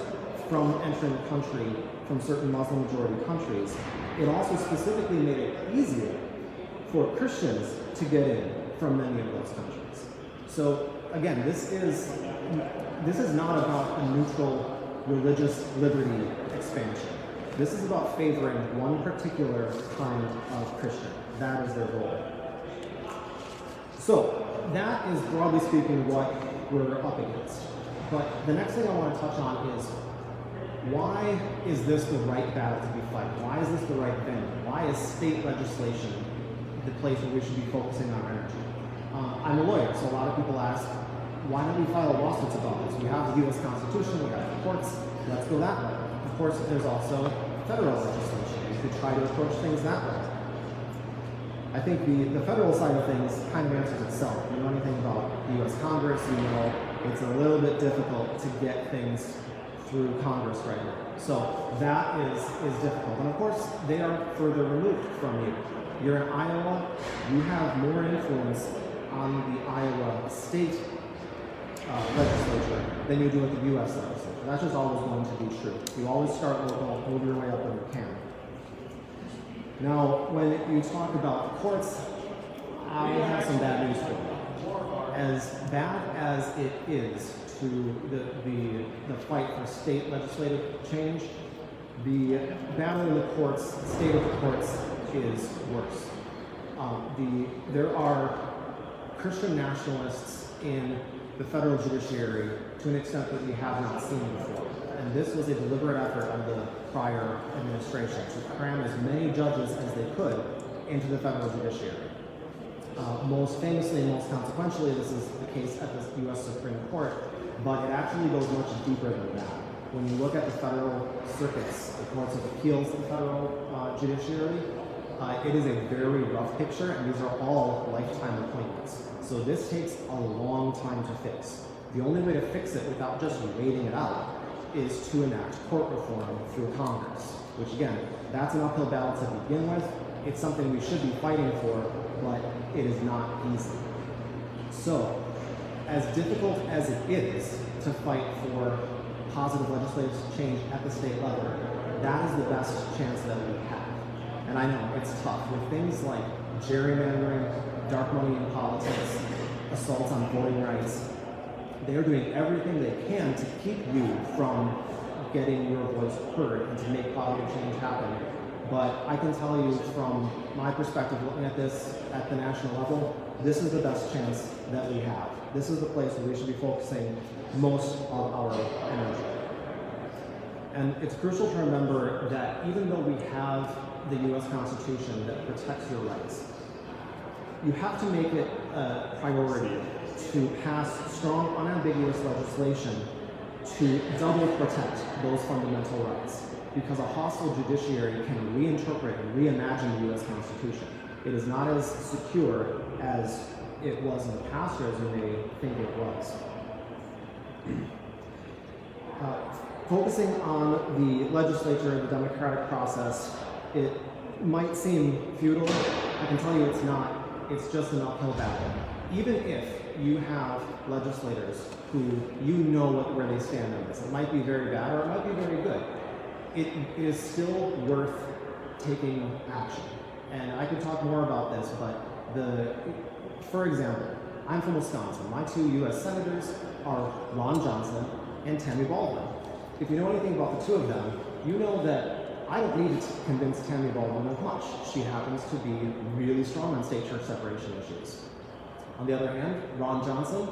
from entering the country from certain Muslim-majority countries, it also specifically made it easier for Christians to get in from many of those countries. So again, this is not about a neutral religious liberty expansion. This is about favoring one particular kind of Christian. That is their goal. So that is, broadly speaking, what we're up against. But the next thing I want to touch on is, why is this the right battle to be fighting? Why is this the right venue? Why is state legislation the place where we should be focusing our energy? I'm a lawyer, so a lot of people ask, why don't we file lawsuits about this? We have the U.S. Constitution, we have the courts, let's go that way. Of course, there's also federal legislation. You could try to approach things that way. I think the federal side of things kind of answers itself. If you know anything about the U.S. Congress, you know it's a little bit difficult to get things through Congress right now. So that is difficult. And of course, they are further removed from you. You're in Iowa, you have more influence on the Iowa state legislature than you do at the U.S. legislature. That's just always going to be true. You always start local, move your way up when you can. Now, when you talk about courts, I have some bad news for you. As bad as it is to the fight for state legislative change, the battle in the courts, the state of the courts, is worse. There are Christian nationalists in the federal judiciary to an extent that we have not seen before. And this was a deliberate effort of the prior administration to cram as many judges as they could into the federal judiciary. Most famously and most consequentially, this is the case at the U.S. Supreme Court, but it actually goes much deeper than that. When you look at the federal circuits, the courts of appeals of the federal judiciary, it is a very rough picture, and these are all lifetime appointments. So this takes a long time to fix. The only way to fix it without just waiting it out is to enact court reform through Congress, which again, that's an uphill battle to begin with. It's something we should be fighting for, but it is not easy. So, as difficult as it is to fight for positive legislative change at the state level, that is the best chance that we have. And I know it's tough with things like gerrymandering, dark money in politics, assaults on voting rights. They are doing everything they can to keep you from getting your voice heard and to make positive change happen. But I can tell you from my perspective, looking at this at the national level, this is the best chance that we have. This is the place where we should be focusing most of our energy. And it's crucial to remember that even though we have the U.S. Constitution that protects your rights, you have to make it a priority to pass strong, unambiguous legislation to double protect those fundamental rights, because a hostile judiciary can reinterpret and reimagine the U.S. Constitution. It is not as secure as it was in the past, or as you may think it was. Focusing on the legislature, the democratic process, it might seem futile. I can tell you it's not. It's just an uphill battle. Even if you have legislators who you know where they stand on this, it might be very bad or it might be very good. It is still worth taking action. And I could talk more about this, but for example, I'm from Wisconsin. My two U.S. senators are Ron Johnson and Tammy Baldwin. If you know anything about the two of them, you know that I don't need to convince Tammy Baldwin of much. She happens to be really strong on state-church separation issues. On the other hand, Ron Johnson,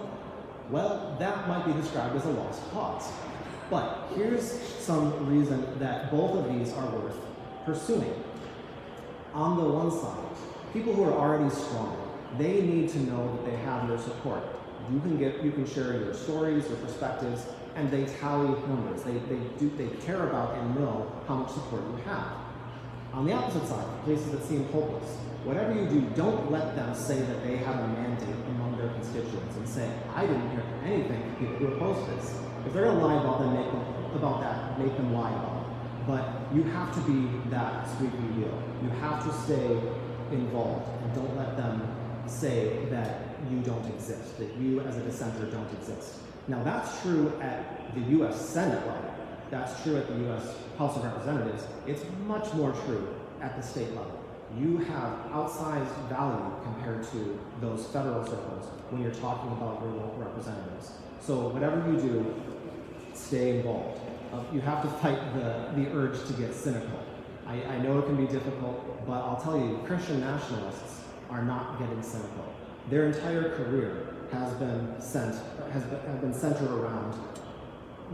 well, that might be described as a lost cause. But here's some reason that both of these are worth pursuing. On the one side, people who are already strong, they need to know that they have your support. You can share your stories, your perspectives, and they tally numbers. They care about and know how much support you have. On the opposite side, places that seem hopeless, whatever you do, don't let them say that they have a mandate among their constituents and say, I didn't hear anything from people who oppose this. If they're going to lie about them, make them lie about it. But you have to be that squeaky wheel. You have to stay involved, and don't let them say that you don't exist, that you as a dissenter don't exist. Now that's true at the U.S. Senate level. That's true at the U.S. House of Representatives. It's much more true at the state level. You have outsized value compared to those federal circles when you're talking about your local representatives. So whatever you do, stay involved. You have to fight the urge to get cynical. I know it can be difficult, but I'll tell you, Christian nationalists are not getting cynical. Their entire career has been centered around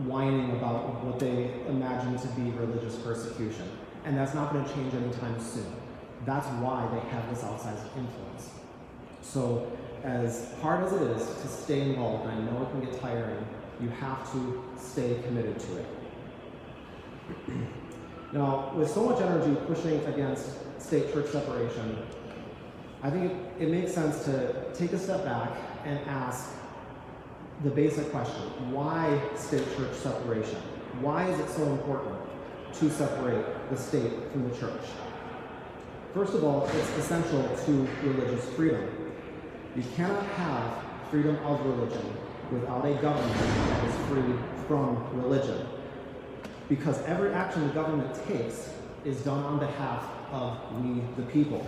whining about what they imagine to be religious persecution. And that's not going to change anytime soon. That's why they have this outsized influence. So as hard as it is to stay involved, and I know it can get tiring, you have to stay committed to it. Now, with so much energy pushing against state-church separation, I think it makes sense to take a step back and ask the basic question: why state-church separation? Why is it so important to separate the state from the church? First of all, it's essential to religious freedom. You cannot have freedom of religion without a government that is free from religion. Because every action the government takes is done on behalf of we, the people.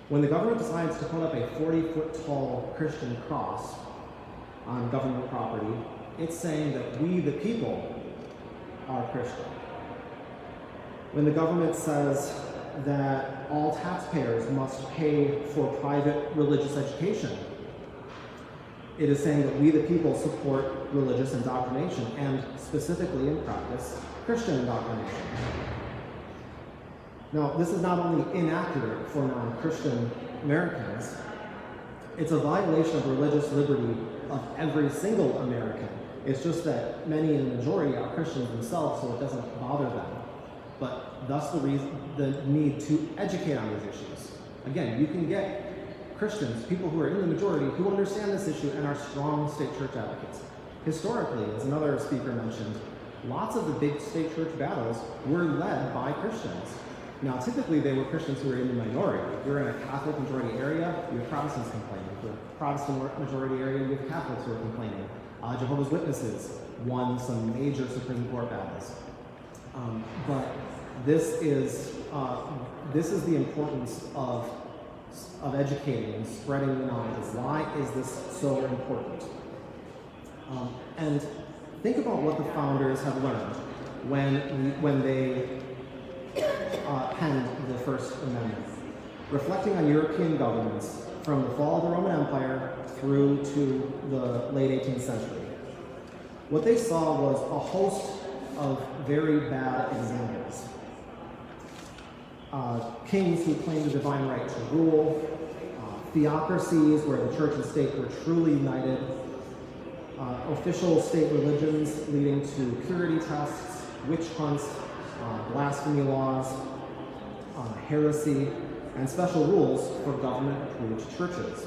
When the government decides to put up a 40-foot tall Christian cross on government property, it's saying that we, the people, are Christian. When the government says that all taxpayers must pay for private religious education, it is saying that we, the people, support religious indoctrination, and specifically in practice, Christian indoctrination. Now, this is not only inaccurate for non-Christian Americans, it's a violation of religious liberty of every single American. It's just that many in the majority are Christians themselves, so it doesn't bother them. But thus the need to educate on these issues. Again, you can get Christians, people who are in the majority, who understand this issue and are strong state church advocates. Historically, as another speaker mentioned, lots of the big state church battles were led by Christians. Now, typically they were Christians who were in the minority. If you're in a Catholic majority area, you have Protestants complaining. If you're a Protestant majority area, you have Catholics who are complaining. Jehovah's Witnesses won some major Supreme Court battles. But this is the importance of educating and spreading the knowledge of why is this so important. And think about what the founders have learned when they penned the First Amendment. Reflecting on European governments from the fall of the Roman Empire through to the late 18th century. What they saw was a host of very bad examples. Kings who claimed the divine right to rule, theocracies where the church and state were truly united, official state religions leading to purity tests, witch hunts, blasphemy laws, heresy, and special rules for government-approved churches,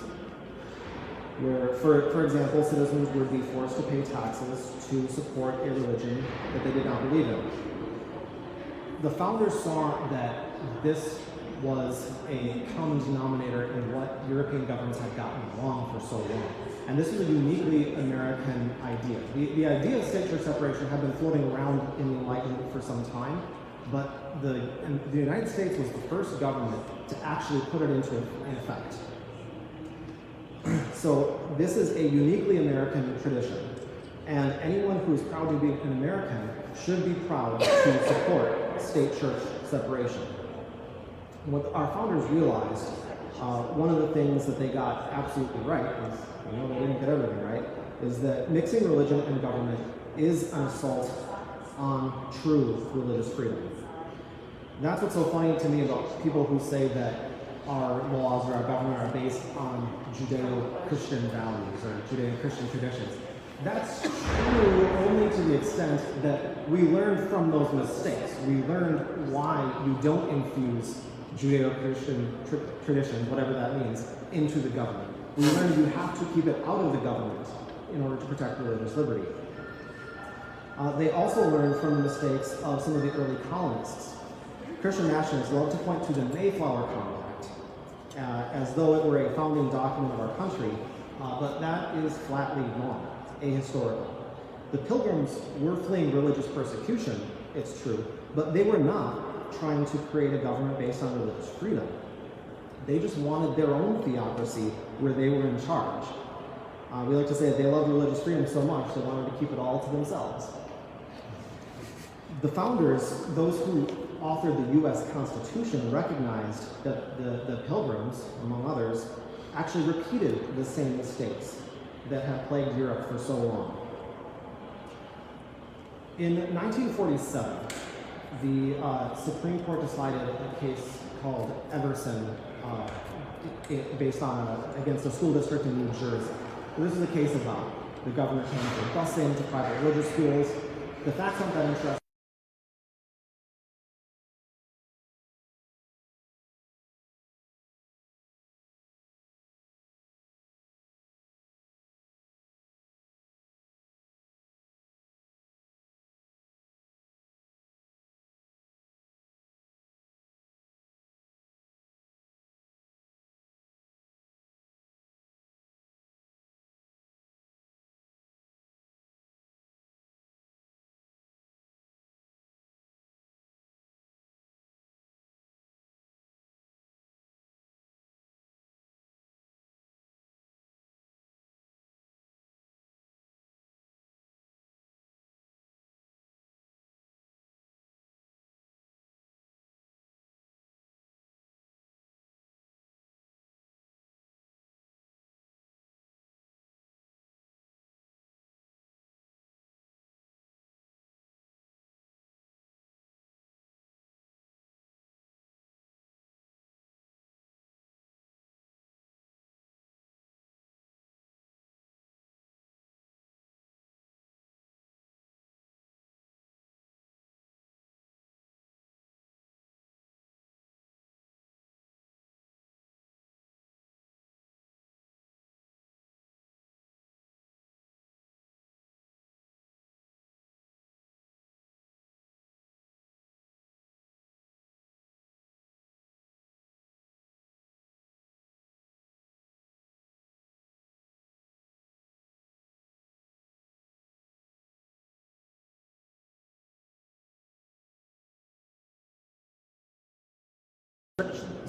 where, for example, citizens would be forced to pay taxes to support a religion that they did not believe in. The founders saw that this was a common denominator in what European governments had gotten wrong for so long. And this is a uniquely American idea. The idea of state-church separation had been floating around in the Enlightenment for some time, but the United States was the first government to actually put it into effect. So this is a uniquely American tradition, and anyone who is proud to be an American should be proud to support state-church separation. What our founders realized, one of the things that they got absolutely right, is, they didn't get everything right, is that mixing religion and government is an assault on true religious freedom. That's what's so funny to me about people who say that our laws or our government are based on Judeo-Christian values or Judeo-Christian traditions. That's true only to the extent that we learned from those mistakes. We learned why you don't infuse Judeo-Christian tradition, whatever that means, into the government. We learned you have to keep it out of the government in order to protect religious liberty. They also learned from the mistakes of some of the early colonists. Christian nationalists love to point to the Mayflower Compact as though it were a founding document of our country, but that is flatly wrong, ahistorical. The Pilgrims were fleeing religious persecution, it's true, but they were not trying to create a government based on religious freedom. They just wanted their own theocracy where they were in charge. We like to say that they loved religious freedom so much they wanted to keep it all to themselves. The founders, those who authored the U.S. Constitution, recognized that the Pilgrims, among others, actually repeated the same mistakes that had plagued Europe for so long. In 1947, the Supreme Court decided a case called Everson based on against a school district in New Jersey. This is a case about the government paying for busing to private religious schools. The facts aren't that interesting.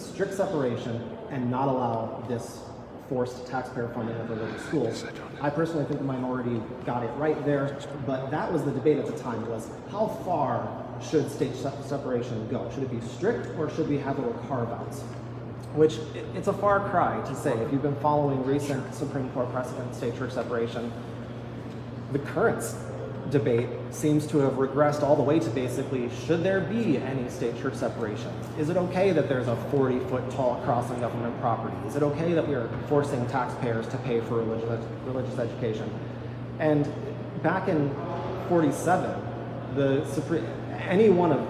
strict separation and not allow this forced taxpayer funding of religious schools. I personally think the minority got it right there, but that was the debate at the time, was how far should state separation go? Should it be strict, or should we have little carve-outs? Which, it's a far cry to say. If you've been following recent Supreme Court precedent, state-church separation, the current debate seems to have regressed all the way to basically, should there be any state-church separation? Is it okay that there's a 40-foot tall cross on government property? Is it okay that we are forcing taxpayers to pay for religious education? And back in 47, any one of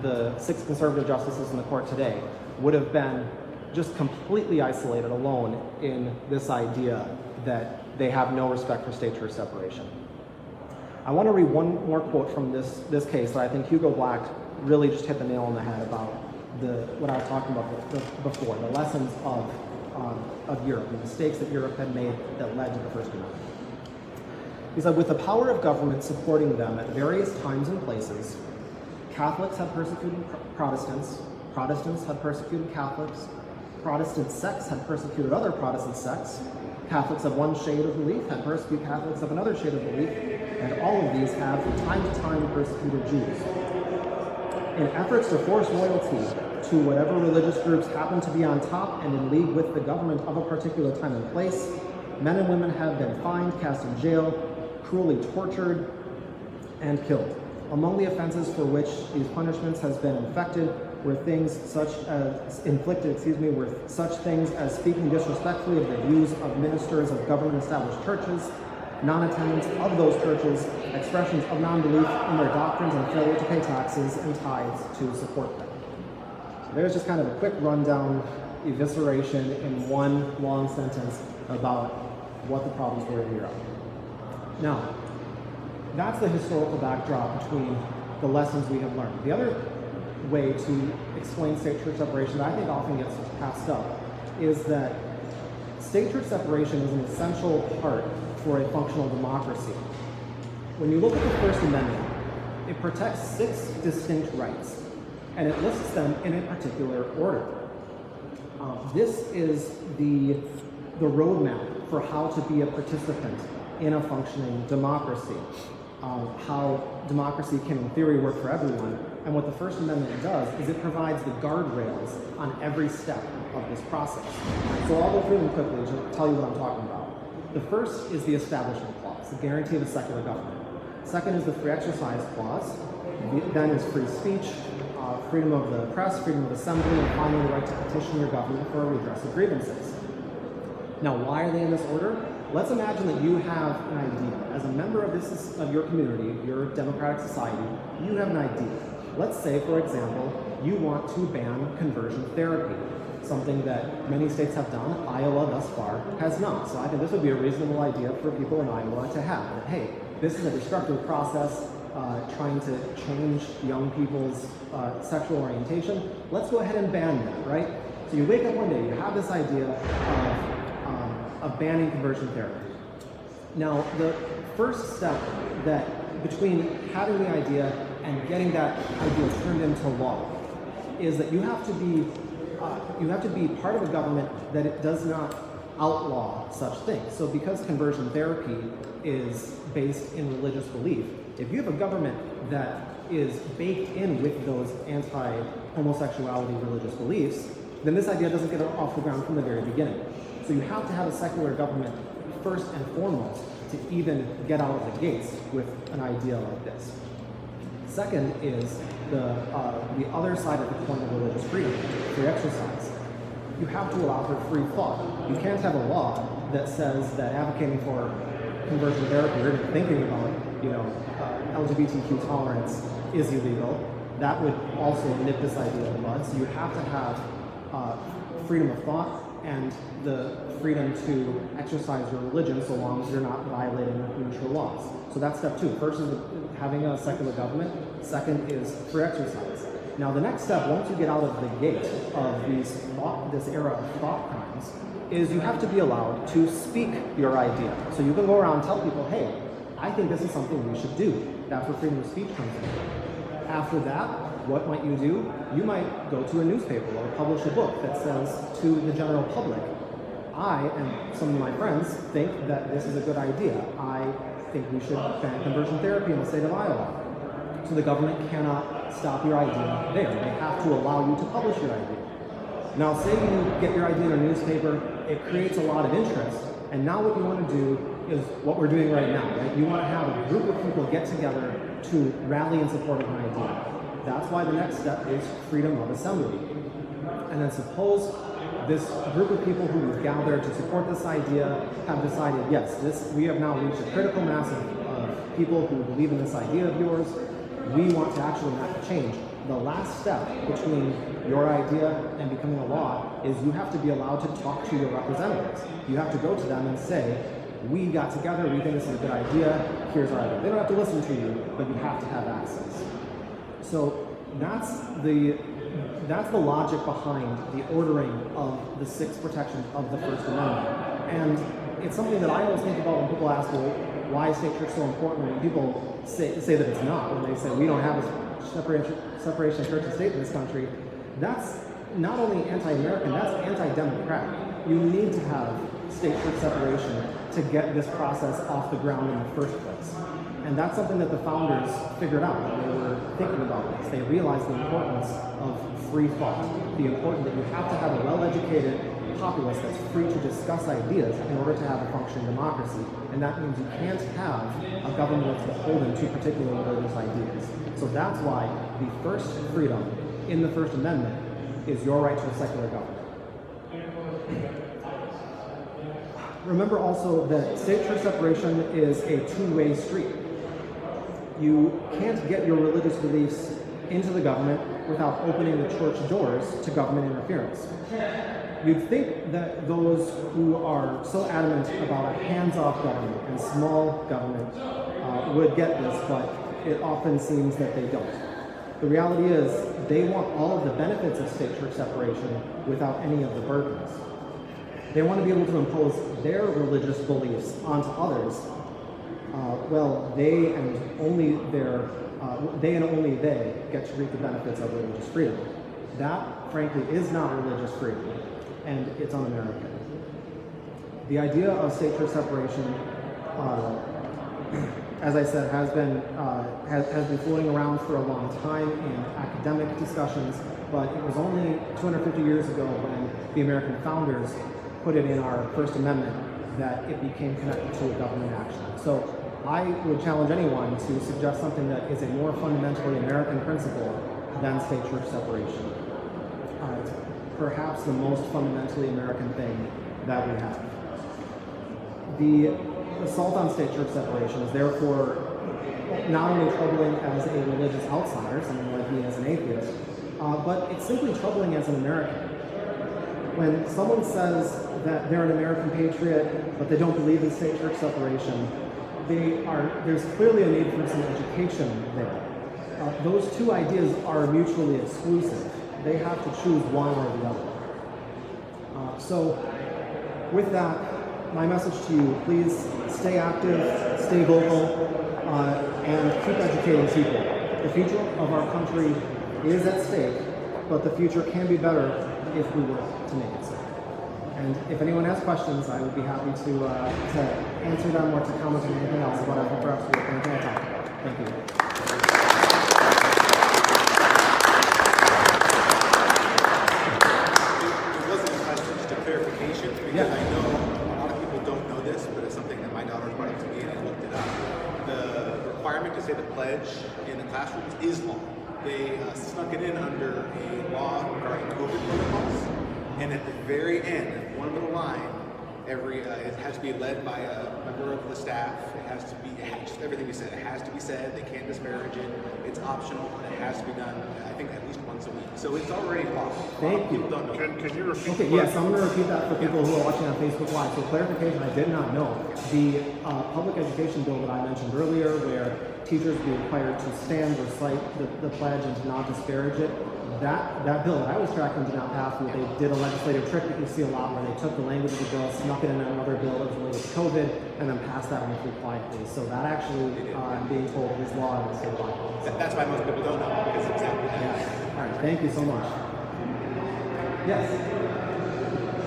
the 6 conservative justices in the court today would have been just completely isolated, alone in this idea that they have no respect for state-church separation. I want to read one more quote from this case that I think Hugo Black really just hit the nail on the head about what I was talking about before, the lessons of Europe, the mistakes that Europe had made that led to the First Amendment. He said, with the power of government supporting them at various times and places, Catholics had persecuted Protestants, Protestants had persecuted Catholics, Protestant sects had persecuted other Protestant sects, Catholics of one shade of belief had persecuted Catholics of another shade of belief, and all of these have from time to time persecuted Jews. In efforts to force loyalty to whatever religious groups happen to be on top and in league with the government of a particular time and place, men and women have been fined, cast in jail, cruelly tortured, and killed. Among the offenses for which these punishments has been inflicted were such things as speaking disrespectfully of the views of ministers of government-established churches, non-attendance of those churches, expressions of non-belief in their doctrines, and failure to pay taxes and tithes to support them. So there's just kind of a quick rundown, evisceration in one long sentence about what the problems were in Europe. Now, that's the historical backdrop between the lessons we have learned. The other way to explain state-church separation that I think often gets passed up is that state-church separation is an essential part for a functional democracy. When you look at the First Amendment, it protects 6 distinct rights, and it lists them in a particular order. This is the roadmap for how to be a participant in a functioning democracy. How democracy can, in theory, work for everyone. And what the First Amendment does is it provides the guardrails on every step of this process. So I'll go through them quickly to tell you what I'm talking about. The first is the Establishment Clause, the guarantee of a secular government. Second is the Free Exercise Clause. Then is free speech, freedom of the press, freedom of assembly, and finally the right to petition your government for a redress of grievances. Now, why are they in this order? Let's imagine that you have an idea. As a member of your community, your democratic society, you have an idea. Let's say, for example, you want to ban conversion therapy, something that many states have done. Iowa, thus far, has not. So I think this would be a reasonable idea for people in Iowa to have. That, hey, this is a destructive process trying to change young people's sexual orientation. Let's go ahead and ban that, right? So you wake up one day, you have this idea of banning conversion therapy. Now, the first step between having the idea and getting that idea turned into law is that you have to be part of a government that it does not outlaw such things. So because conversion therapy is based in religious belief, if you have a government that is baked in with those anti-homosexuality religious beliefs, then this idea doesn't get off the ground from the very beginning. So you have to have a secular government first and foremost to even get out of the gates with an idea like this. Second is the other side of the coin of religious freedom, free exercise. You have to allow for free thought. You can't have a law that says that advocating for conversion therapy or even thinking about, LGBTQ tolerance is illegal. That would also nip this idea in the bud. So you have to have freedom of thought and the freedom to exercise your religion so long as you're not violating neutral laws. So that's step 2. First is having a secular government. Second is free exercise. Now the next step, once you get out of the gate of this era of thought crimes, is you have to be allowed to speak your idea. So you can go around and tell people, hey, I think this is something we should do. That's where freedom of speech comes in. After that, what might you do? You might go to a newspaper or publish a book that says to the general public, I and some of my friends think that this is a good idea. I think we should ban conversion therapy in the state of Iowa. So the government cannot stop your idea there. They have to allow you to publish your idea. Now, say you get your idea in a newspaper, it creates a lot of interest, and now what you want to do is what we're doing right now, right? You want to have a group of people get together to rally in support of an idea. That's why the next step is freedom of assembly. And then suppose this group of people who have gathered to support this idea have decided, yes, we have now reached a critical mass of people who believe in this idea of yours. We want to actually enact change. The last step between your idea and becoming a law is you have to be allowed to talk to your representatives. You have to go to them and say, we got together, we think this is a good idea, here's our idea. They don't have to listen to you, but you have to have access. So that's the logic behind the ordering of the 6 protections of the First Amendment. And it's something that I always think about when people ask, well, why is state church so important? When people say that it's not, when they say we don't have a separation of church and state in this country, that's not only anti-American, that's anti-democratic. You need to have state-church separation to get this process off the ground in the first place. And that's something that the founders figured out when they were thinking about this. They realized the importance of free thought, the importance that you have to have a well-educated populace that's free to discuss ideas in order to have a functioning democracy. And that means you can't have a government that's beholden to particular religious ideas. So that's why the first freedom in the First Amendment is your right to a secular government. Remember also that state-church separation is a two-way street. You can't get your religious beliefs into the government without opening the church doors to government interference. You'd think that those who are so adamant about a hands-off government and small government would get this, but it often seems that they don't. The reality is they want all of the benefits of state-church separation without any of the burdens. They want to be able to impose their religious beliefs onto others. They and only they get to reap the benefits of religious freedom. That, frankly, is not religious freedom, and it's un-American. The idea of state-church separation, as I said, has been floating around for a long time in academic discussions, but it was only 250 years ago when the American founders put it in our First Amendment that it became connected to a government action. So I would challenge anyone to suggest something that is a more fundamentally American principle than state-church separation. It's perhaps the most fundamentally American thing that we have. The assault on state-church separation is therefore not only troubling as a religious outsider, someone like me as an atheist, but it's simply troubling as an American. When someone says that they're an American patriot, but they don't believe in state-church separation, there's clearly a need for some education there. Those two ideas are mutually exclusive. They have to choose one or the other. So with that, my message to you, please stay active, stay vocal, and keep educating people. The future of our country is at stake, but the future can be better if we work to make it so. And if anyone has questions, I would be happy to answer them or to comment on anything else about FFRF or anything I talked about. Thank you. It wasn't a question, just a clarification, because I know a lot of people don't know this, but it's something that my daughter brought up to me and I looked it up. The requirement to say the pledge in the classrooms is law. They snuck it in under a law regarding COVID protocols, and at the very end, one little line, it has to be led by a member of the staff. Just everything we said. It has to be said. They can't disparage it. It's optional, and it has to be done. I think at least once a week. So it's already law. Thank you. Can you repeat? Okay, yes, I'm going to repeat that for people who are watching on Facebook Live. So clarification, I did not know. The public education bill that I mentioned earlier, where teachers will be required to stand, recite the pledge, and to not disparage it, that bill that I was tracking did not pass. They did a legislative trick that you see a lot where they took the language of the bill, snuck it in another bill that was related to COVID, and then passed that one through quietly. So that actually, I'm being told, is law in the state of Iowa. That's why most people don't know, because it's exactly that. Yeah. All right, thank you so much. Yes?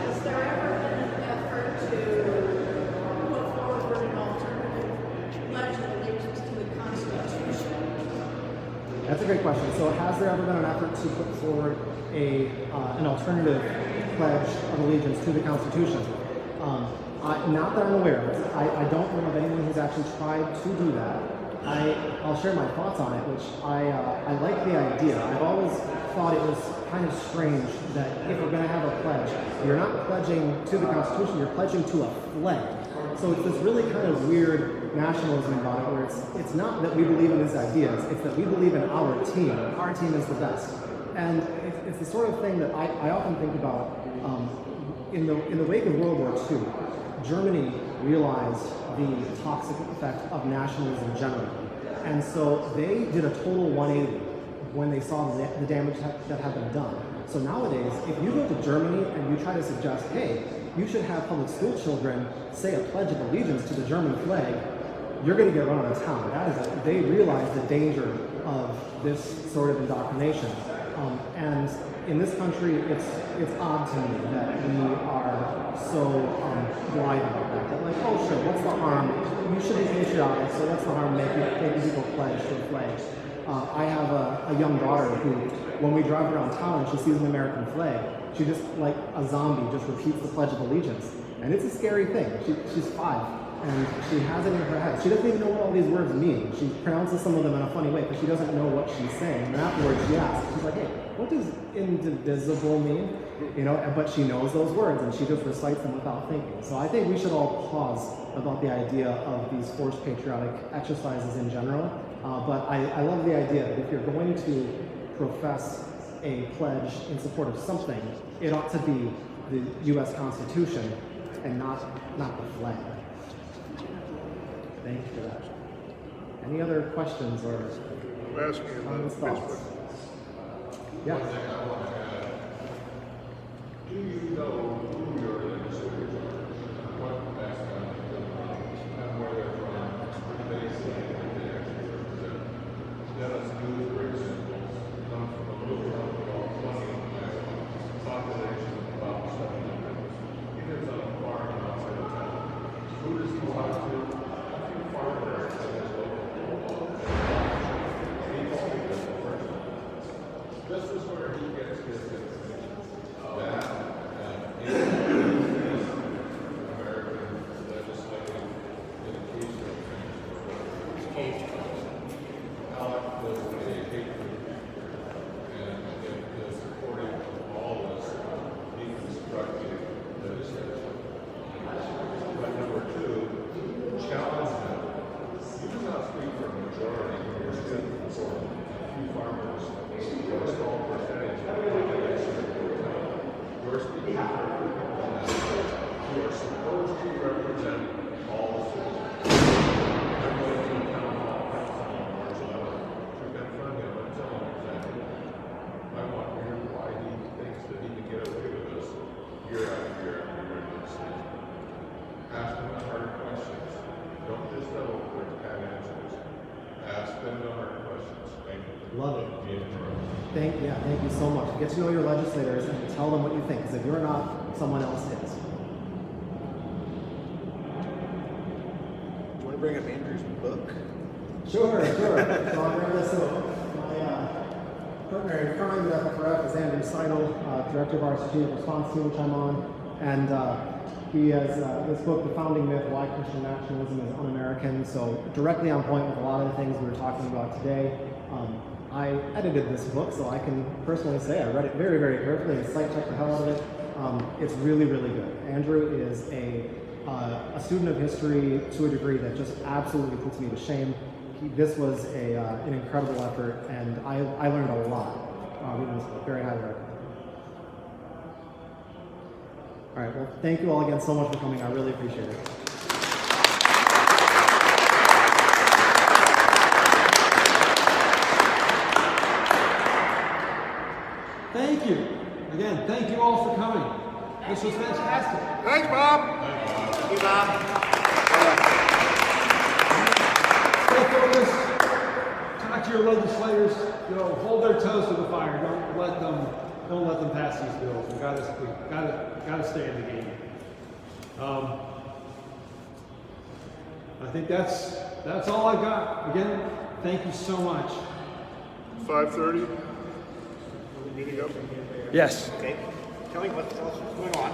Has there ever been an effort to put forward an alternative pledge of allegiance to the Constitution? That's a great question. So has there ever been an effort to put forward an alternative pledge of allegiance to the Constitution? Not that I'm aware of. I don't know of anyone who's actually tried to do that. I'll share my thoughts on it, which I like the idea. I've always thought it was kind of strange that if we're going to have a pledge, you're not pledging to the Constitution, you're pledging to a flag. So it's this really kind of weird nationalism about it, where it's not that we believe in these ideas, it's that we believe in our team. Our team is the best. And it's the sort of thing that I often think about. In the wake of World War II, Germany realized the toxic effect of nationalism generally. And so they did a total 180 when they saw the damage that had been done. So nowadays, if you go to Germany and you try to suggest, hey, you should have public school children say a pledge of allegiance to the German flag, you're going to get run out of town. They realize the danger of this sort of indoctrination. And in this country, it's odd to me that we are so blind about that. That like, oh sure, what's the harm? You should be patriotic, so what's the harm making people pledge to a flag? I have a young daughter who, when we drive around town and she sees an American flag, she just, like a zombie, just repeats the Pledge of Allegiance. And it's a scary thing. She's 5. And she has it in her head. She doesn't even know what all these words mean. She pronounces some of them in a funny way, but she doesn't know what she's saying. And afterwards she asks, she's like, hey, what does indivisible mean? You know, but she knows those words and she just recites them without thinking. So I think we should all pause about the idea of these forced patriotic exercises in general. But I love the idea that if you're going to profess a pledge in support of something, it ought to be the U.S. Constitution and not the flag. Thank you for that. Any other questions or I'm asking you comments, about thoughts? Facebook. Yeah. Do you know who your legislators are? What background and where they're from? Who they say that they actually represent? Dennis News, for example, comes from a little town called Flushing, Iowa, population of about 700. He lives on a farm outside of town. Who does he talk to? A few farmers in his local. He told me this the first time. This is where he gets his information. That in American legislative education Alec was a hate group, and it is supportive of all this deconstructive legislation. But number 2, challenge them. You do not speak for a majority, you're speaking for a few farmers, or a small percentage of the population of your town. You're speaking for you are supposed to represent all the citizens. I'm going to town hall council on March 11th to confront him and tell him exactly. I want to hear why he thinks that he can get away with this year after year after year in this city. Ask them the hard questions. Don't just settle for bad answers. Ask them the hard questions. Thank you. Love it. Be interested. Thank you so much. Get to know your legislators and tell them what you think, because if you're not, someone else is. Do you want to bring up Andrew's book? Sure. So I'll bring this up. My partner in crime at FFRF is Andrew Seidel, director of our strategic response team, which I'm on. And he has this book, The Founding Myth, Why Christian Nationalism is Un-American. So directly on point with a lot of the things we were talking about today. I edited this book, so I can personally say I read it very, very carefully and sight checked the hell out of it. It's really, really good. Andrew is a student of history to a degree that just absolutely puts me to shame. This was an incredible effort, and I learned a lot reading this book. Very highly recommend. All right, well, thank you all again so much for coming. I really appreciate it. Thank you. Again, thank you all for coming. This was fantastic. Thanks, Bob. Stay focused. Talk to your legislators. You know, hold their toes to the fire. Don't let them pass these bills. We gotta stay in the game. I think that's all I got. Again, thank you so much. 5:30. Meeting up. Yes. Okay. Tell me what's going on.